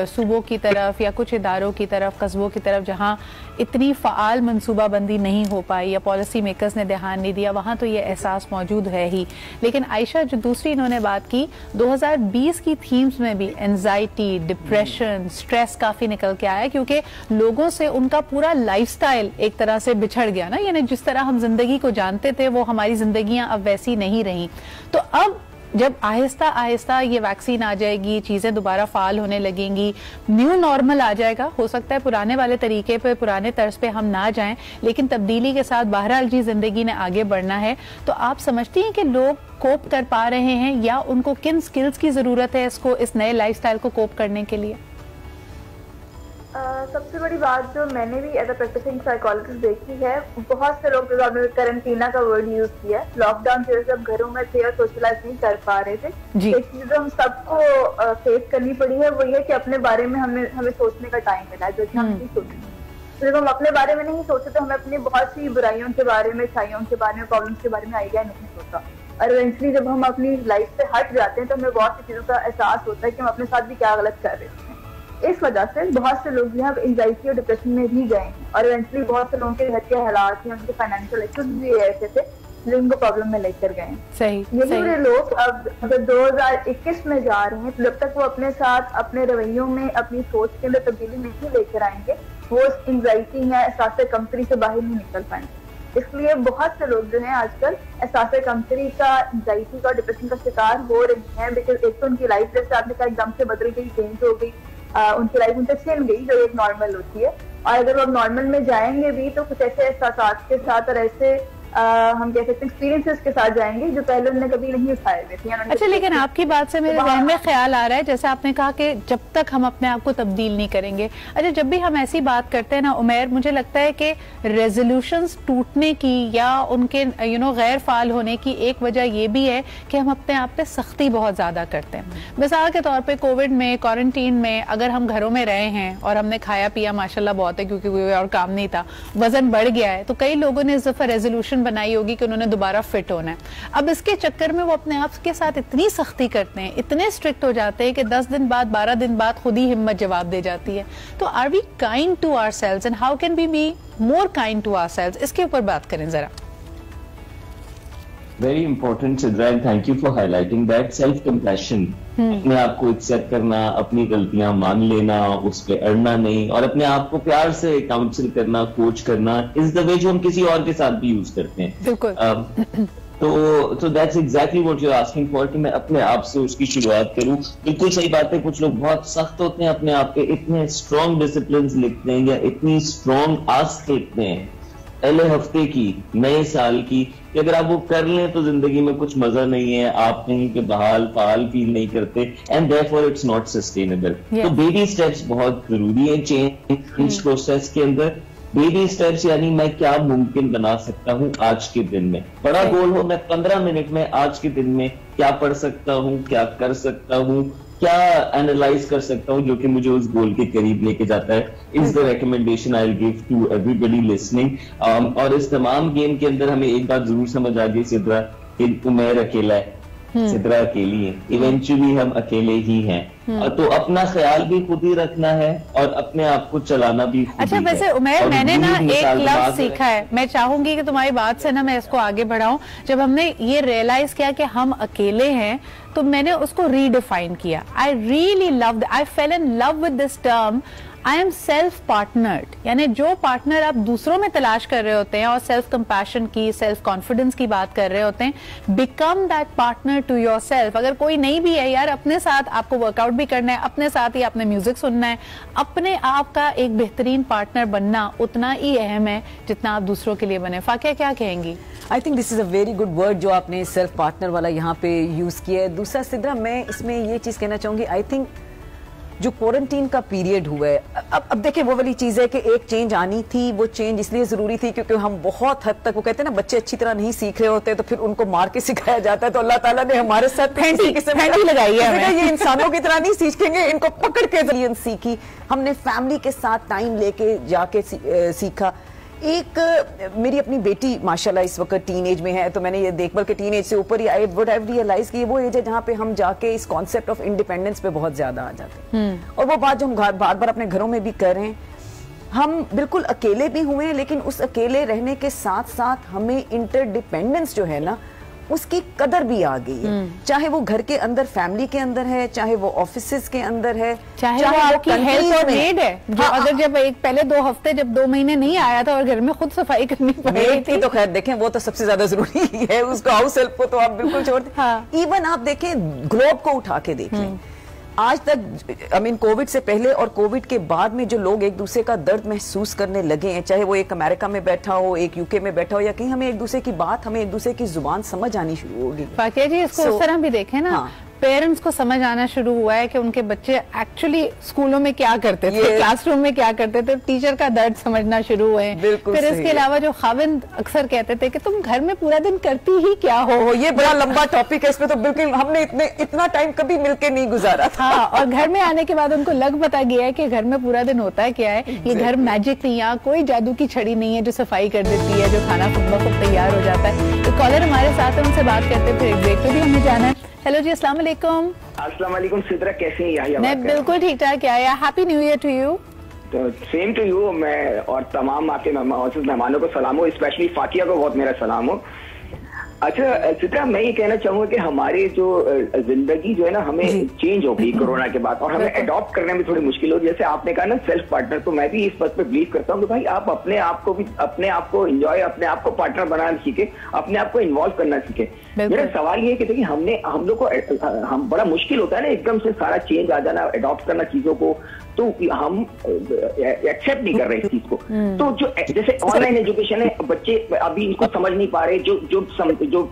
A: सूबों की तरफ या कुछ इदारों की तरफ, कस्बों की तरफ जहाँ इतनी फ़ाल मनसूबाबंदी नहीं हो पाई या पॉलिसी मेकर्स ने ध्यान नहीं दिया, वहाँ तो ये एहसास मौजूद है ही। लेकिन आयशा जो दूसरी इन्होंने बात की, 2020 की थीम्स में भी एंजाइटी, डिप्रेशन, स्ट्रेस काफ़ी निकल के आया, क्योंकि लोगों से उनका पूरा लाइफस्टाइल एक तरह से बिछड़ गया ना, यानी जिस तरह हम जिंदगी को जानते थे वो हमारी जिंदगियां अब वैसी नहीं रही। तो अब जब आहिस्ता आहिस्ता ये वैक्सीन आ जाएगी, चीजें दोबारा फाल होने लगेंगी, न्यू नॉर्मल आ जाएगा, हो सकता है पुराने वाले तरीके पे, पुराने तर्ज पे हम ना जाएं, लेकिन तब्दीली के साथ बहरहाल जी जिंदगी ने आगे बढ़ना है। तो आप समझती हैं कि लोग कोप कर पा रहे हैं, या उनको किन स्किल्स की जरूरत है इस नए लाइफस्टाइल को कोप करने के लिए?
I: सबसे बड़ी बात जो मैंने भी एज अ प्रैक्टिसिंग साइकोलॉजिस्ट देखी है, बहुत से लोग, जो आपने करंटीना का वर्ड यूज किया, लॉकडाउन की वजह से अब घरों में थे और सोशलाइज नहीं कर पा रहे थे। एक चीज जो हम सबको फेस करनी पड़ी है वो ये कि अपने बारे में हमें सोचने का टाइम मिला है, जो कि हम नहीं सोचते। जब हम अपने बारे में नहीं सोचते तो हमें अपनी बहुत सी बुराइयों के बारे में, अच्छाइयों के बारे में, प्रॉब्लम्स के बारे में आइडिया नहीं होता। और इवेंचुअली जब हम अपनी लाइफ से हट जाते हैं तो हमें बहुत सी चीजों का एहसास होता है कि हम अपने साथ भी क्या गलत कर रहे हैं। इस वजह से बहुत से लोग यहाँ एंजाइटी और डिप्रेशन में भी गए हैं, और इवेंचुअली बहुत से लोगों के घर के हालात या उनके फाइनेंशियल इश्यूज भी ऐसे थे जो उनको प्रॉब्लम में लेकर गए हैं। यही पूरे लोग अब जब 2021 में जा रहे हैं, तो जब तक वो अपने साथ अपने रवैयों में, अपनी सोच के अंदर तब्दीली नहीं लेकर आएंगे, वो इस एंजाइटी या एहसास कमतरी से बाहर नहीं निकल पाएंगे। इसलिए बहुत से लोग जो है आजकल एहसास कमतरी का, एंजाइटी का, डिप्रेशन का शिकार हो रहे हैं, बिकॉज एक तो उनकी लाइफ जैसे आपने कहा एकदम से बदल गई, चेंज हो गई, उनकी लाइफ उनसे छिन गई जो एक नॉर्मल होती है। और अगर वो नॉर्मल में जाएंगे भी तो कुछ ऐसे एहसास के साथ और ऐसे हम कह सकते हैं एक्सपीरियंसेस के साथ जाएंगे जो पहले उन्होंने कभी नहीं उठाए हुए थे।
A: अच्छा, लेकिन आपकी बात से मेरे ज़हन में ख्याल आ रहा है, जैसे आपने कहा कि जब तक हम अपने आप को तब्दील नहीं करेंगे। अच्छा, जब भी हम ऐसी बात करते हैं ना उमैर, मुझे लगता है कि रेजोल्यूशंस टूटने की या उनके गैर फाल होने की एक वजह ये भी है कि हम अपने आप पे सख्ती बहुत ज़्यादा करते हैं। मिसाल के तौर पर कोविड में, क्वारंटीन में अगर हम घरों में रहे हैं और हमने खाया पिया माशाल्लाह बहुत है क्योंकि कोई और काम नहीं था, वजन बढ़ गया है, तो कई लोगों ने इस दफा रेजोल्यूशन बनाई होगी कि उन्होंने दोबारा फिट होना है। अब इसके चक्कर में वो अपने आप के साथ इतनी सख्ती करते हैं, इतने स्ट्रिक्ट हो जाते हैं कि 10 दिन बाद, 12 दिन बाद खुद ही हिम्मत जवाब दे जाती है। तो are we kind to ourselves and how can we be more kind to ourselves? इसके ऊपर बात करें जरा।
J: Very important, Sidra, and thank you for highlighting that. Self compassion, अपने आप को एक्सेप्ट करना, अपनी गलतियां मान लेना, उस पे अड़ना नहीं, और अपने आप को प्यार से काउंसिल करना, कोच करना इज द वे जो हम किसी और के साथ भी यूज करते हैं।
A: बिल्कुल।
J: तो that's exactly what you are asking for, कि मैं अपने आप से उसकी शुरुआत करूं। बिल्कुल सही बात है, कुछ लोग बहुत सख्त होते हैं अपने आप के, इतने स्ट्रॉन्ग डिसिप्लिन लिखते हैं या इतनी स्ट्रॉन्ग आस्क लिखते हैं पहले हफ्ते की, नए साल की, कि अगर आप वो कर लें तो जिंदगी में कुछ मजा नहीं है, आप कहीं के बहाल फाल फील नहीं करते, and therefore it's not sustainable. तो बेबी स्टेप्स बहुत जरूरी है चेंज प्रोसेस के अंदर। बेबी स्टेप्स यानी मैं क्या मुमकिन बना सकता हूँ आज के दिन में। बड़ा गोल हो, मैं 15 मिनट में आज के दिन में क्या पढ़ सकता हूँ, क्या कर सकता हूँ, क्या एनालाइज कर सकता हूँ जो कि मुझे उस गोल के करीब लेके जाता है, is the recommendation I will give to everybody listening. और इस तमाम गेम के अंदर हमें एक बात जरूर समझ आ गई सिद्रा, कि उमैर अकेला है, सिद्रा अकेली है, इवेंचुअली हम अकेले ही हैं। तो अपना ख्याल भी खुद ही रखना है और अपने आप को चलाना भी खुद
A: अच्छा,
J: ही
A: वैसे
J: है।
A: उमैर, मैंने ना एक लफ्ज सीखा है, मैं चाहूंगी कि तुम्हारी बात से ना मैं इसको आगे बढ़ाऊं। जब हमने ये रियलाइज किया कि हम अकेले हैं, तो मैंने उसको रीडिफाइन किया। I really loved, I fail in love with this term, I am self partnered. यानी जो पार्टनर आप दूसरों में तलाश कर रहे होते हैं और सेल्फ कंपैशन की, सेल्फ कॉन्फिडेंस की बात कर रहे होते हैं, become that partner to yourself. अगर कोई नहीं भी है यार, अपने साथ आपको वर्कआउट भी करना है, अपने साथ ही आपने म्यूजिक सुनना है, अपने आप का एक बेहतरीन पार्टनर बनना उतना ही अहम है जितना आप दूसरों के लिए बने। फाकिया, क्या कहेंगी?
G: आई think this is a very good word जो आपने सेल्फ पार्टनर वाला यहाँ पे यूज किया है। दूसरा सिद्रा, मैं इसमें ये चीज कहना चाहूंगी, आई थिंक जो क्वारंटीन का पीरियड हुआ है, अब देखिए वो वाली चीज है कि एक चेंज आनी थी, वो चेंज इसलिए जरूरी थी क्योंकि हम बहुत हद तक, वो कहते हैं ना, बच्चे अच्छी तरह नहीं सीख रहे होते तो फिर उनको मार के सिखाया जाता है। तो अल्लाह ताला ने हमारे साथ फैंटी लगाई है, ये इंसानों की तरह नहीं सीखेंगे, इनको पकड़ के सीखी। हमने फैमिली के साथ टाइम लेके जाके सीखा। एक मेरी अपनी बेटी माशाल्लाह इस वक्त टीनेज में है, तो मैंने ये देखभाल के टीनेज से ऊपर ही आई वुड हैव रियलाइज कि वो एज है जहाँ पे हम जाके इस कॉन्सेप्ट ऑफ इंडिपेंडेंस पे बहुत ज्यादा आ जाते हैं। और वो बात जो हम बार बार अपने घरों में भी कर रहे हैं, हम बिल्कुल अकेले भी हुए हैं, लेकिन उस अकेले रहने के साथ साथ हमें इंटरडिपेंडेंस जो है ना, उसकी कदर भी आ गई है। चाहे वो घर के अंदर, फैमिली के अंदर है, चाहे वो ऑफिसेस के अंदर है,
A: चाहे वो आपकी हेल्प और नीड है, जो अगर जब एक पहले 2 हफ्ते, जब 2 महीने नहीं आया था और घर में खुद सफाई करनी पड़ रही थी,
G: तो खैर देखें वो तो सबसे ज्यादा जरूरी है, उसको हाउस हेल्प को तो आप बिल्कुल छोड़ दें। इवन आप देखें ग्लोब को उठा के देख लें, आज तक आई मीन कोविड से पहले और कोविड के बाद में जो लोग एक दूसरे का दर्द महसूस करने लगे हैं, चाहे वो एक अमेरिका में बैठा हो, एक यूके में बैठा हो, या कहीं हमें एक दूसरे की बात, हमें एक दूसरे की जुबान समझ आनी शुरू होगी।
A: फाकिया जी, इसको उस तरह भी देखें ना, पेरेंट्स को समझ आना शुरू हुआ है कि उनके बच्चे एक्चुअली स्कूलों में क्या करते थे, क्लासरूम में क्या करते थे, टीचर का दर्द समझना शुरू हुए हैं। फिर इसके अलावा जो खाविंद अक्सर कहते थे कि तुम घर में पूरा दिन करती ही क्या हो,
G: ये बड़ा लंबा टॉपिक है, इसमें तो बिल्कुल हमने इतना टाइम कभी मिलके नहीं गुजारा था।
A: हाँ, और घर में आने के बाद उनको लग पता गया है कि घर में पूरा दिन होता है क्या है। ये घर मैजिक नहीं, यहाँ कोई जादू की छड़ी नहीं है जो सफाई कर देती है, जो खाना खुद तैयार हो जाता है। तो कॉलर हमारे साथ है, उनसे बात करते फिर एक ब्रेक पे भी हमें जाना है। हेलो जी, अस्सलाम वालेकुम।
L: अस्सलाम वालेकुम सिद्रा, कैसे हैं? याहिया
A: मैं बिल्कुल ठीक ठाक। क्या happy new year to you.
L: तो सेम टू यू। मैं और तमाम आपके मेहमानों को सलाम हो, स्पेशली फाकिया को बहुत मेरा सलाम हो। अच्छा सिद्रा, मैं ये कहना चाहूंगा कि हमारे जो जिंदगी जो है ना, हमें चेंज हो गई कोरोना के बाद, और हमें अडॉप्ट करने में थोड़ी मुश्किल हो। जैसे आपने कहा ना सेल्फ पार्टनर, तो मैं भी इस बात पे बिलीव करता हूँ कि भाई आप अपने आप को भी, अपने आप को एंजॉय, अपने आप को पार्टनर बनाना सीखे, अपने आप को इन्वॉल्व करना सीखे। मेरा सवाल ये है कि देखिए हम लोग को हम बड़ा मुश्किल होता है ना एकदम से सारा चेंज आ जाना, अडॉप्ट करना चीजों को। तो हम एक्सेप्ट नहीं कर रहे इस चीज को। तो जो जैसे ऑनलाइन एजुकेशन है, बच्चे अभी इसको समझ नहीं पा रहे, जो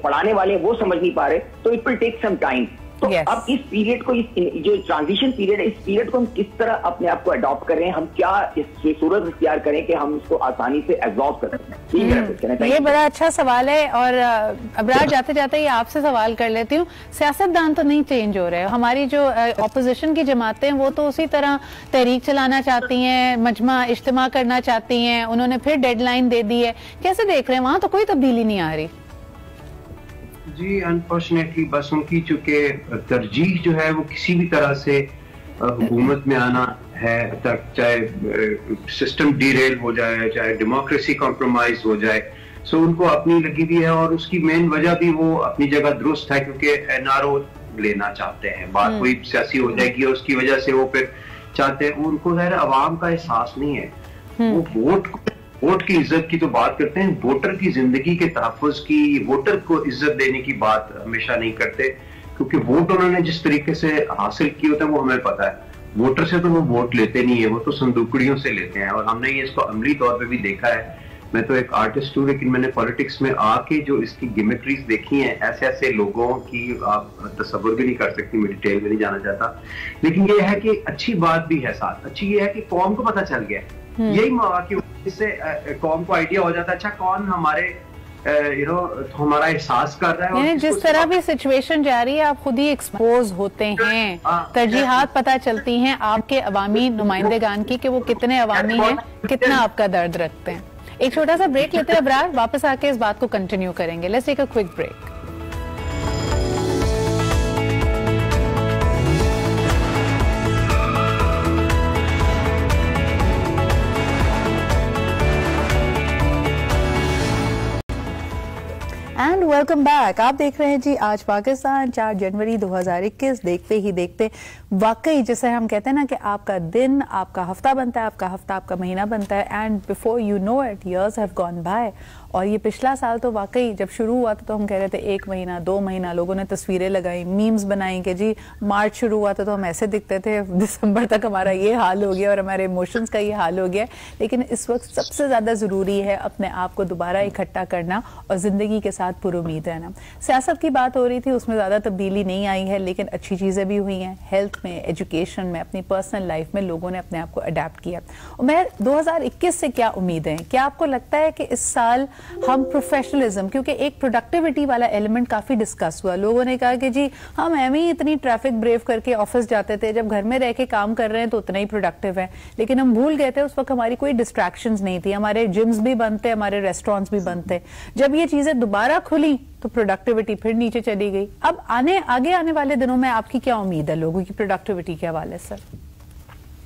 L: पढ़ाने वाले हैं वो समझ नहीं पा रहे, तो it will take some time. तो अब इस पीरियड को, जो ट्रांजिशन पीरियड है, इस पीरियड को हम किस तरह अपने आप को अडॉप्ट करें, हम क्या सूरत इख्तियार करें कि हम इसको आसानी से एब्जॉर्ब कर सकते हैं।
A: ये बड़ा अच्छा सवाल है। और अबरार, जाते जाते ही आपसे सवाल कर लेती हूँ, सियासतदान तो नहीं चेंज हो रहे, हमारी जो ऑपोजिशन की जमातें हैं वो तो उसी तरह तहरीक चलाना चाहती हैं, मजमा इज्तिमा करना चाहती हैं, उन्होंने फिर डेडलाइन दे दी है, कैसे देख रहे हैं? वहां तो कोई तब्दीली नहीं आ रही।
H: जी अनफॉर्चुनेटली बस उनकी चूंकि तरजीह जो है वो किसी भी तरह से हुकूमत में आना है, चाहे सिस्टम डीरेल हो जाए, चाहे डेमोक्रेसी कॉम्प्रोमाइज हो जाए, सो उनको अपनी लगी हुई है। और उसकी मेन वजह भी वो अपनी जगह दुरुस्त है, क्योंकि एनआरओ लेना चाहते हैं, बात कोई सियासी हो जाएगी और उसकी वजह से वो फिर चाहते हैं, उनको ज़ाहिर अवाम का एहसास नहीं है। वो वोट की इज्जत की तो बात करते हैं, वोटर की जिंदगी के तहफ़्फ़ुज़ की, वोटर को इज्जत देने की बात हमेशा नहीं करते, क्योंकि वोट उन्होंने जिस तरीके से हासिल किए होते हैं वो हमें पता है। वोटर से तो वो वोट लेते नहीं है, वो तो संदूकड़ियों से लेते हैं, और हमने ये इसको अमली तौर पे भी देखा है। मैं तो एक आर्टिस्ट हूँ, लेकिन मैंने पॉलिटिक्स में आके जो इसकी गिमिट्रीज देखी हैं, ऐसे ऐसे लोगों की आप तसव्वुर भी नहीं कर सकती, मैं डिटेल में नहीं जाना चाहता। लेकिन ये है कि अच्छी बात भी है, साथ अच्छी ये है कि कौम को पता चल गया, यही मौका इससे कौम को आइडिया हो जाता है, अच्छा कौन हमारे हमारा एहसास कर रहा है।
A: जिस तरह भी सिचुएशन जा रही है, आप खुद ही एक्सपोज होते हैं, तरजीहात पता चलती हैं आपके अवामी नुमाइंदेगान की कि वो कितने अवामी हैं, कितना आपका दर्द रखते हैं। एक छोटा सा ब्रेक लेते हैं अबरार, वापस आके इस बात को कंटिन्यू करेंगे। Let's take a quick break. And welcome back. आप देख रहे हैं जी आज पाकिस्तान, 4 जनवरी 2021। देखते ही देखते वाकई जैसे हम कहते हैं ना कि आपका दिन आपका हफ्ता बनता है, आपका हफ्ता आपका महीना बनता है, and before you know it years have gone by. और ये पिछला साल तो वाकई जब शुरू हुआ था तो हम कह रहे थे 1 महीना 2 महीना, लोगों ने तस्वीरें लगाई, मीम्स बनाई कि जी मार्च शुरू हुआ था तो हम ऐसे दिखते थे, दिसंबर तक हमारा ये हाल हो गया और हमारे इमोशंस का ये हाल हो गया। लेकिन इस वक्त सबसे ज़्यादा ज़रूरी है अपने आप को दोबारा इकट्ठा करना और ज़िंदगी के साथ पुरुमीद रहना। सियासत की बात हो रही थी, उसमें ज़्यादा तब्दीली नहीं आई है, लेकिन अच्छी चीज़ें भी हुई हैं। हेल्थ में, एजुकेशन में, अपनी पर्सनल लाइफ में लोगों ने अपने आप को अडेप्ट किया। उमैर, 2021 से क्या उम्मीदें हैं? क्या आपको लगता है कि इस साल हम प्रोफेशनलिज्म, क्योंकि एक प्रोडक्टिविटी वाला एलिमेंट काफी डिस्कस हुआ, लोगों ने कहा कि जी हम एम ही इतनी ट्रैफिक ब्रेव करके ऑफिस जाते थे, जब घर में रह के काम कर रहे हैं तो उतना ही प्रोडक्टिव है, लेकिन हम भूल गए थे उस वक्त हमारी कोई डिस्ट्रैक्शंस नहीं थी, हमारे जिम्स भी बंद थे, हमारे रेस्टोरेंट्स भी बंद थे। जब ये चीजें दोबारा खुली तो प्रोडक्टिविटी फिर नीचे चली गई। अब आगे आने वाले दिनों में आपकी क्या उम्मीद है लोगों की प्रोडक्टिविटी के हवाले से?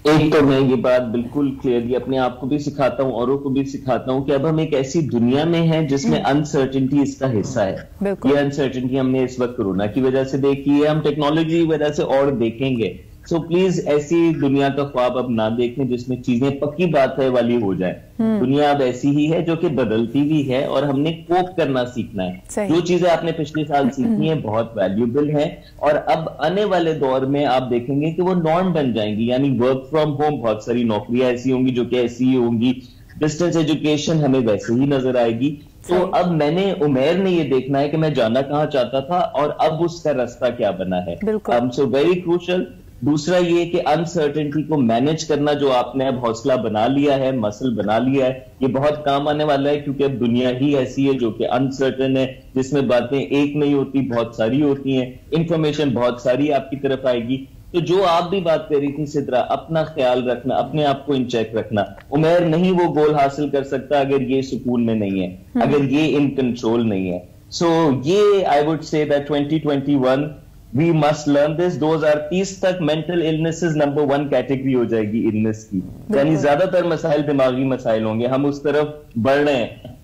J: एक तो मैं ये बात बिल्कुल क्लियरली अपने आप को भी सिखाता हूँ, औरों को भी सिखाता हूँ कि अब हम एक ऐसी दुनिया में हैं जिसमें अनसर्टेनिटी इसका हिस्सा है। ये अनसर्टेनिटी हमने इस वक्त कोरोना की वजह से देखी है, हम टेक्नोलॉजी की वजह से और देखेंगे। सो प्लीज ऐसी दुनिया का ख्वाब अब ना देखें जिसमें चीजें पक्की बात है वाली हो जाए। दुनिया अब ऐसी ही है जो कि बदलती भी है और हमने कोप करना सीखना है। जो चीजें आपने पिछले साल सीखी हैं बहुत वैल्यूएबल है और अब आने वाले दौर में आप देखेंगे कि वो नॉर्म बन जाएंगी। यानी वर्क फ्रॉम होम, बहुत सारी नौकरियां ऐसी होंगी जो कि ऐसी ही होंगी, डिस्टेंस एजुकेशन हमें वैसे ही नजर आएगी। तो अब मैंने उमैर ने ये देखना है कि मैं जाना कहाँ चाहता था और अब उसका रास्ता क्या बना है। So very crucial. दूसरा ये कि अनसर्टेनिटी को मैनेज करना जो आपने अब हौसला बना लिया है, मसल बना लिया है, ये बहुत काम आने वाला है, क्योंकि अब दुनिया ही ऐसी है जो कि अनसर्टेन है, जिसमें बातें एक नहीं होती, बहुत सारी होती हैं, इंफॉर्मेशन बहुत सारी आपकी तरफ आएगी। तो जो आप भी बात कर रही थी सिद्रा, अपना ख्याल रखना, अपने आप को इन चेक रखना। उमैर नहीं वो गोल हासिल कर सकता अगर ये सुकून में नहीं है, अगर ये इन कंट्रोल नहीं है। सो ये I would say that 2021 we must learn this. 2030 तक मेंटल इलनेसेस नंबर 1 कैटेगरी हो जाएगी इलनेस की, यानी ज्यादातर मसाइल दिमागी मसाइल होंगे। हम उस तरफ बढ़ रहे हैं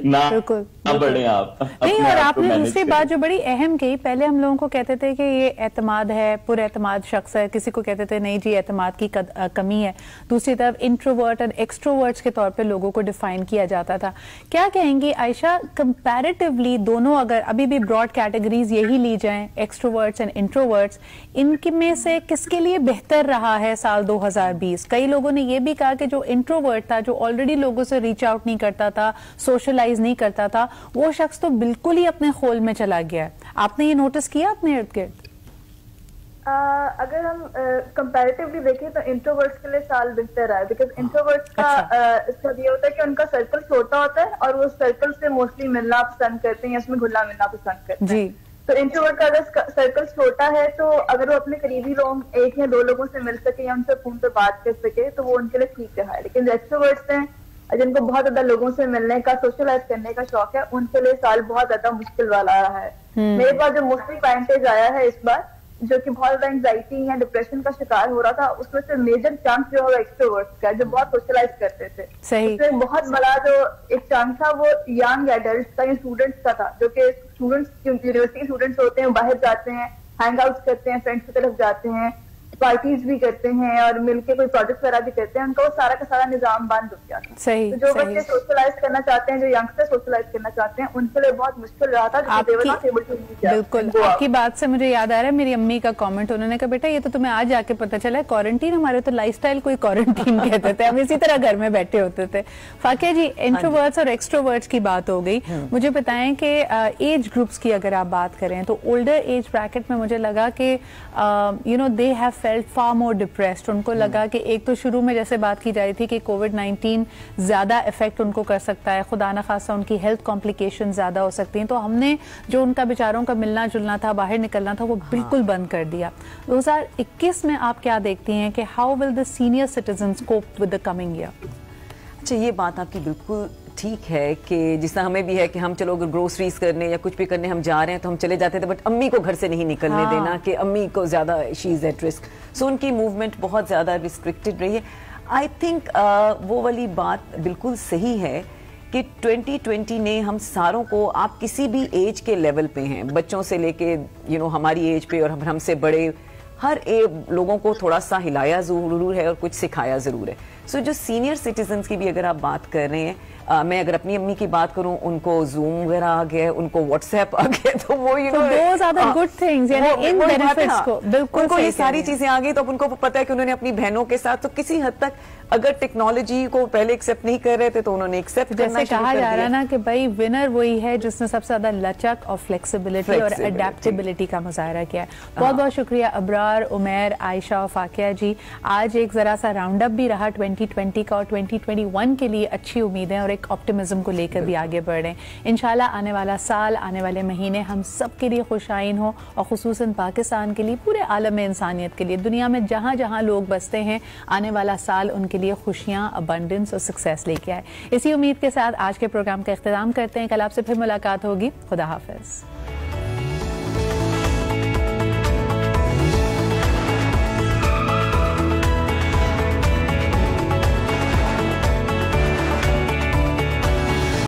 J: ना बढ़े आप
A: नहीं। और आपने दूसरी बात जो बड़ी अहम कही, पहले हम लोगों को कहते थे कि ये एतमाद है, पुरएतमाद शख्स है, किसी को कहते थे नहीं जी एतमाद की कमी है। दूसरी तरफ इंट्रोवर्ट और एक्सट्रोवर्ट्स के तौर पे लोगों को डिफाइन किया जाता था। क्या कहेंगी आयशा, कंपैरेटिवली दोनों अगर अभी भी ब्रॉड कैटेगरीज यही ली जाएं, एक्सट्रोवर्ट्स एंड इंट्रोवर्ट्स, इनमें से किसके लिए बेहतर रहा है साल 2020? कई लोगों ने ये भी कहा कि जो इंट्रोवर्ट था, जो ऑलरेडी लोगों से रीच आउट नहीं करता था, सोशलाइज नहीं करता था, वो शख्स तो बिल्कुल ही अपने खोल में चला गया है। आपने ये नोटिस किया अपने इर्द गिर्द?
I: अगर हम कंपैरेटिवली देखें तो इंट्रोवर्ट्स के लिए साल बेहतर है, बिकॉज इंट्रोवर्ट्स का सब ये होता है कि उनका सर्कल छोटा होता है और वो सर्कल से मोस्टली मिलना पसंद करते हैं या उसमें घुलना मिलना पसंद करते हैं जी। तो इंट्रोवर्ट का अगर सर्कल छोटा है तो अगर वो अपने करीबी लोग 1 या 2 लोगों से मिल सके या उनसे फोन पे बात कर सके तो वो उनके लिए ठीक है। लेकिन एक्सट्रोवर्ट्स हैं जिनको बहुत ज्यादा लोगों से मिलने का, सोशलाइज करने का शौक है, उनके लिए साल बहुत ज्यादा मुश्किल वाला रहा है। मेरे पास जो मोस्टली परसेंटेज आया है इस बार, जो कि बहुत ज्यादा एंजाइटी या डिप्रेशन का शिकार हो रहा था, उसमें से मेजर चंक जो है एक्सट्रोवर्ट्स का, जो बहुत सोशलाइज करते थे। सही। उसमें बहुत बड़ा जो एक चंक था वो यंग एडल्ट्स का या स्टूडेंट्स का था, जो कि स्टूडेंट्स, यूनिवर्सिटी स्टूडेंट्स होते हैं, बाहर जाते हैं, हैंग आउट करते हैं, फ्रेंड्स की तरफ जाते हैं, पार्टीज भी करते हैं और मिलके कोई प्रोजेक्ट वगैरह भी करते हैं, उनका वो सारा का सारा निजाम बंद हो गया था। सही। तो जो बच्चे सोशलाइज करना चाहते हैं, जो यंगस्टर सोशलाइज करना चाहते हैं, उनके लिए बहुत मुश्किल रहा था।
A: बिल्कुल, आपकी बात से मुझे याद आ रहा है मेरी अम्मी का कमेंट। उन्होंने कहा बेटा ये तो तुम्हें आज आके पता चला है, क्वारंटीन हमारे तो लाइफस्टाइल कोई क्वारंटीन कहते थे, हम इसी तरह घर में बैठे होते थे। फाकिया जी, इंट्रोवर्ट्स और एक्सट्रोवर्ट्स की बात हो गई, मुझे बताएं कि एज ग्रुप्स की अगर आप बात करें तो ओल्डर एज ब्रैकेट में मुझे लगा कि you know they have felt far more depressed. उनको लगा कि एक तो शुरू में जैसे बात की जा रही थी कि कोविड-19 ज्यादा इफेक्ट उनको कर सकता है, खुदा न खासा उनकी हेल्थ कॉम्प्लिकेशन ज्यादा हो सकती हैं, तो हमने जो उनका बेचारों का मिलना जुलना था, बाहर निकलना था, वो बिल्कुल बंद कर दिया। 2021 में आप क्या देखती हैं कि how will the senior citizens cope with the coming year?
G: अच्छा, ये बात आपकी बिल्कुल ठीक है कि जिस तरह हमें भी है कि हम चलो अगर ग्रोसरीज करने या कुछ भी करने हम जा रहे हैं तो हम चले जाते थे, बट अम्मी को घर से नहीं निकलने देना कि अम्मी को ज़्यादा शी इज़ एट रिस्क, सो उनकी मूवमेंट बहुत ज़्यादा रिस्ट्रिक्टेड रही है। आई थिंक वो वाली बात बिल्कुल सही है कि 2020 ने हम सारों को, आप किसी भी एज के लेवल पे हैं, बच्चों से लेके यू नो हमारी एज पे और हमसे बड़े, हर लोगों को थोड़ा सा हिलाया ज़रूर है और कुछ सिखाया ज़रूर है। सो जो सीनियर सिटीजन्स की भी अगर आप बात कर रहे हैं, मैं अगर अपनी अम्मी की बात करूं, उनको जूम वगैरह आ गया, उनको व्हाट्सएप आ गया, तो वो you know
A: those are the good things, यानी इन बेनिफिट्स को बिल्कुल
G: उनको ये सारी चीजें आ गई, तो अब उनको पता है कि उन्होंने अपनी बहनों के साथ, तो किसी हद तक अगर टेक्नोलॉजी को पहले एक्सेप्ट नहीं कर रहे थे तो उन्होंने एक्सेप्ट करना शुरू कर दिया।
A: जैसे कहा जा रहा है ना कि भाई विनर वही है जिसने सबसे ज्यादा लचक और फ्लेक्सिबिलिटी और अडेप्टेबिलिटी का मुजाहरा किया है। बहुत बहुत शुक्रिया अबरार, उमैर, आयशा और फाकिया जी। आज एक जरा सा राउंड अप भी रहा 2020 का, और 2021 के लिए अच्छी उम्मीदें और एक ऑप्टिमिज्म को लेकर भी आगे बढ़ रहे हैं। इंशाल्लाह आने वाला साल, आने वाले महीने हम सब के लिए खुशाइन हो, और खुसूसन पाकिस्तान के लिए, पूरे आलम इंसानियत के लिए, दुनिया में जहाँ जहाँ लोग बसते हैं, आने वाला साल उनके लिए खुशियाँ, अबंडेंस और सक्सेस लेके आए। इसी उम्मीद के साथ आज के प्रोग्राम का इख्तिताम करते हैं। कल आपसे फिर मुलाकात होगी। खुदा हाफिज।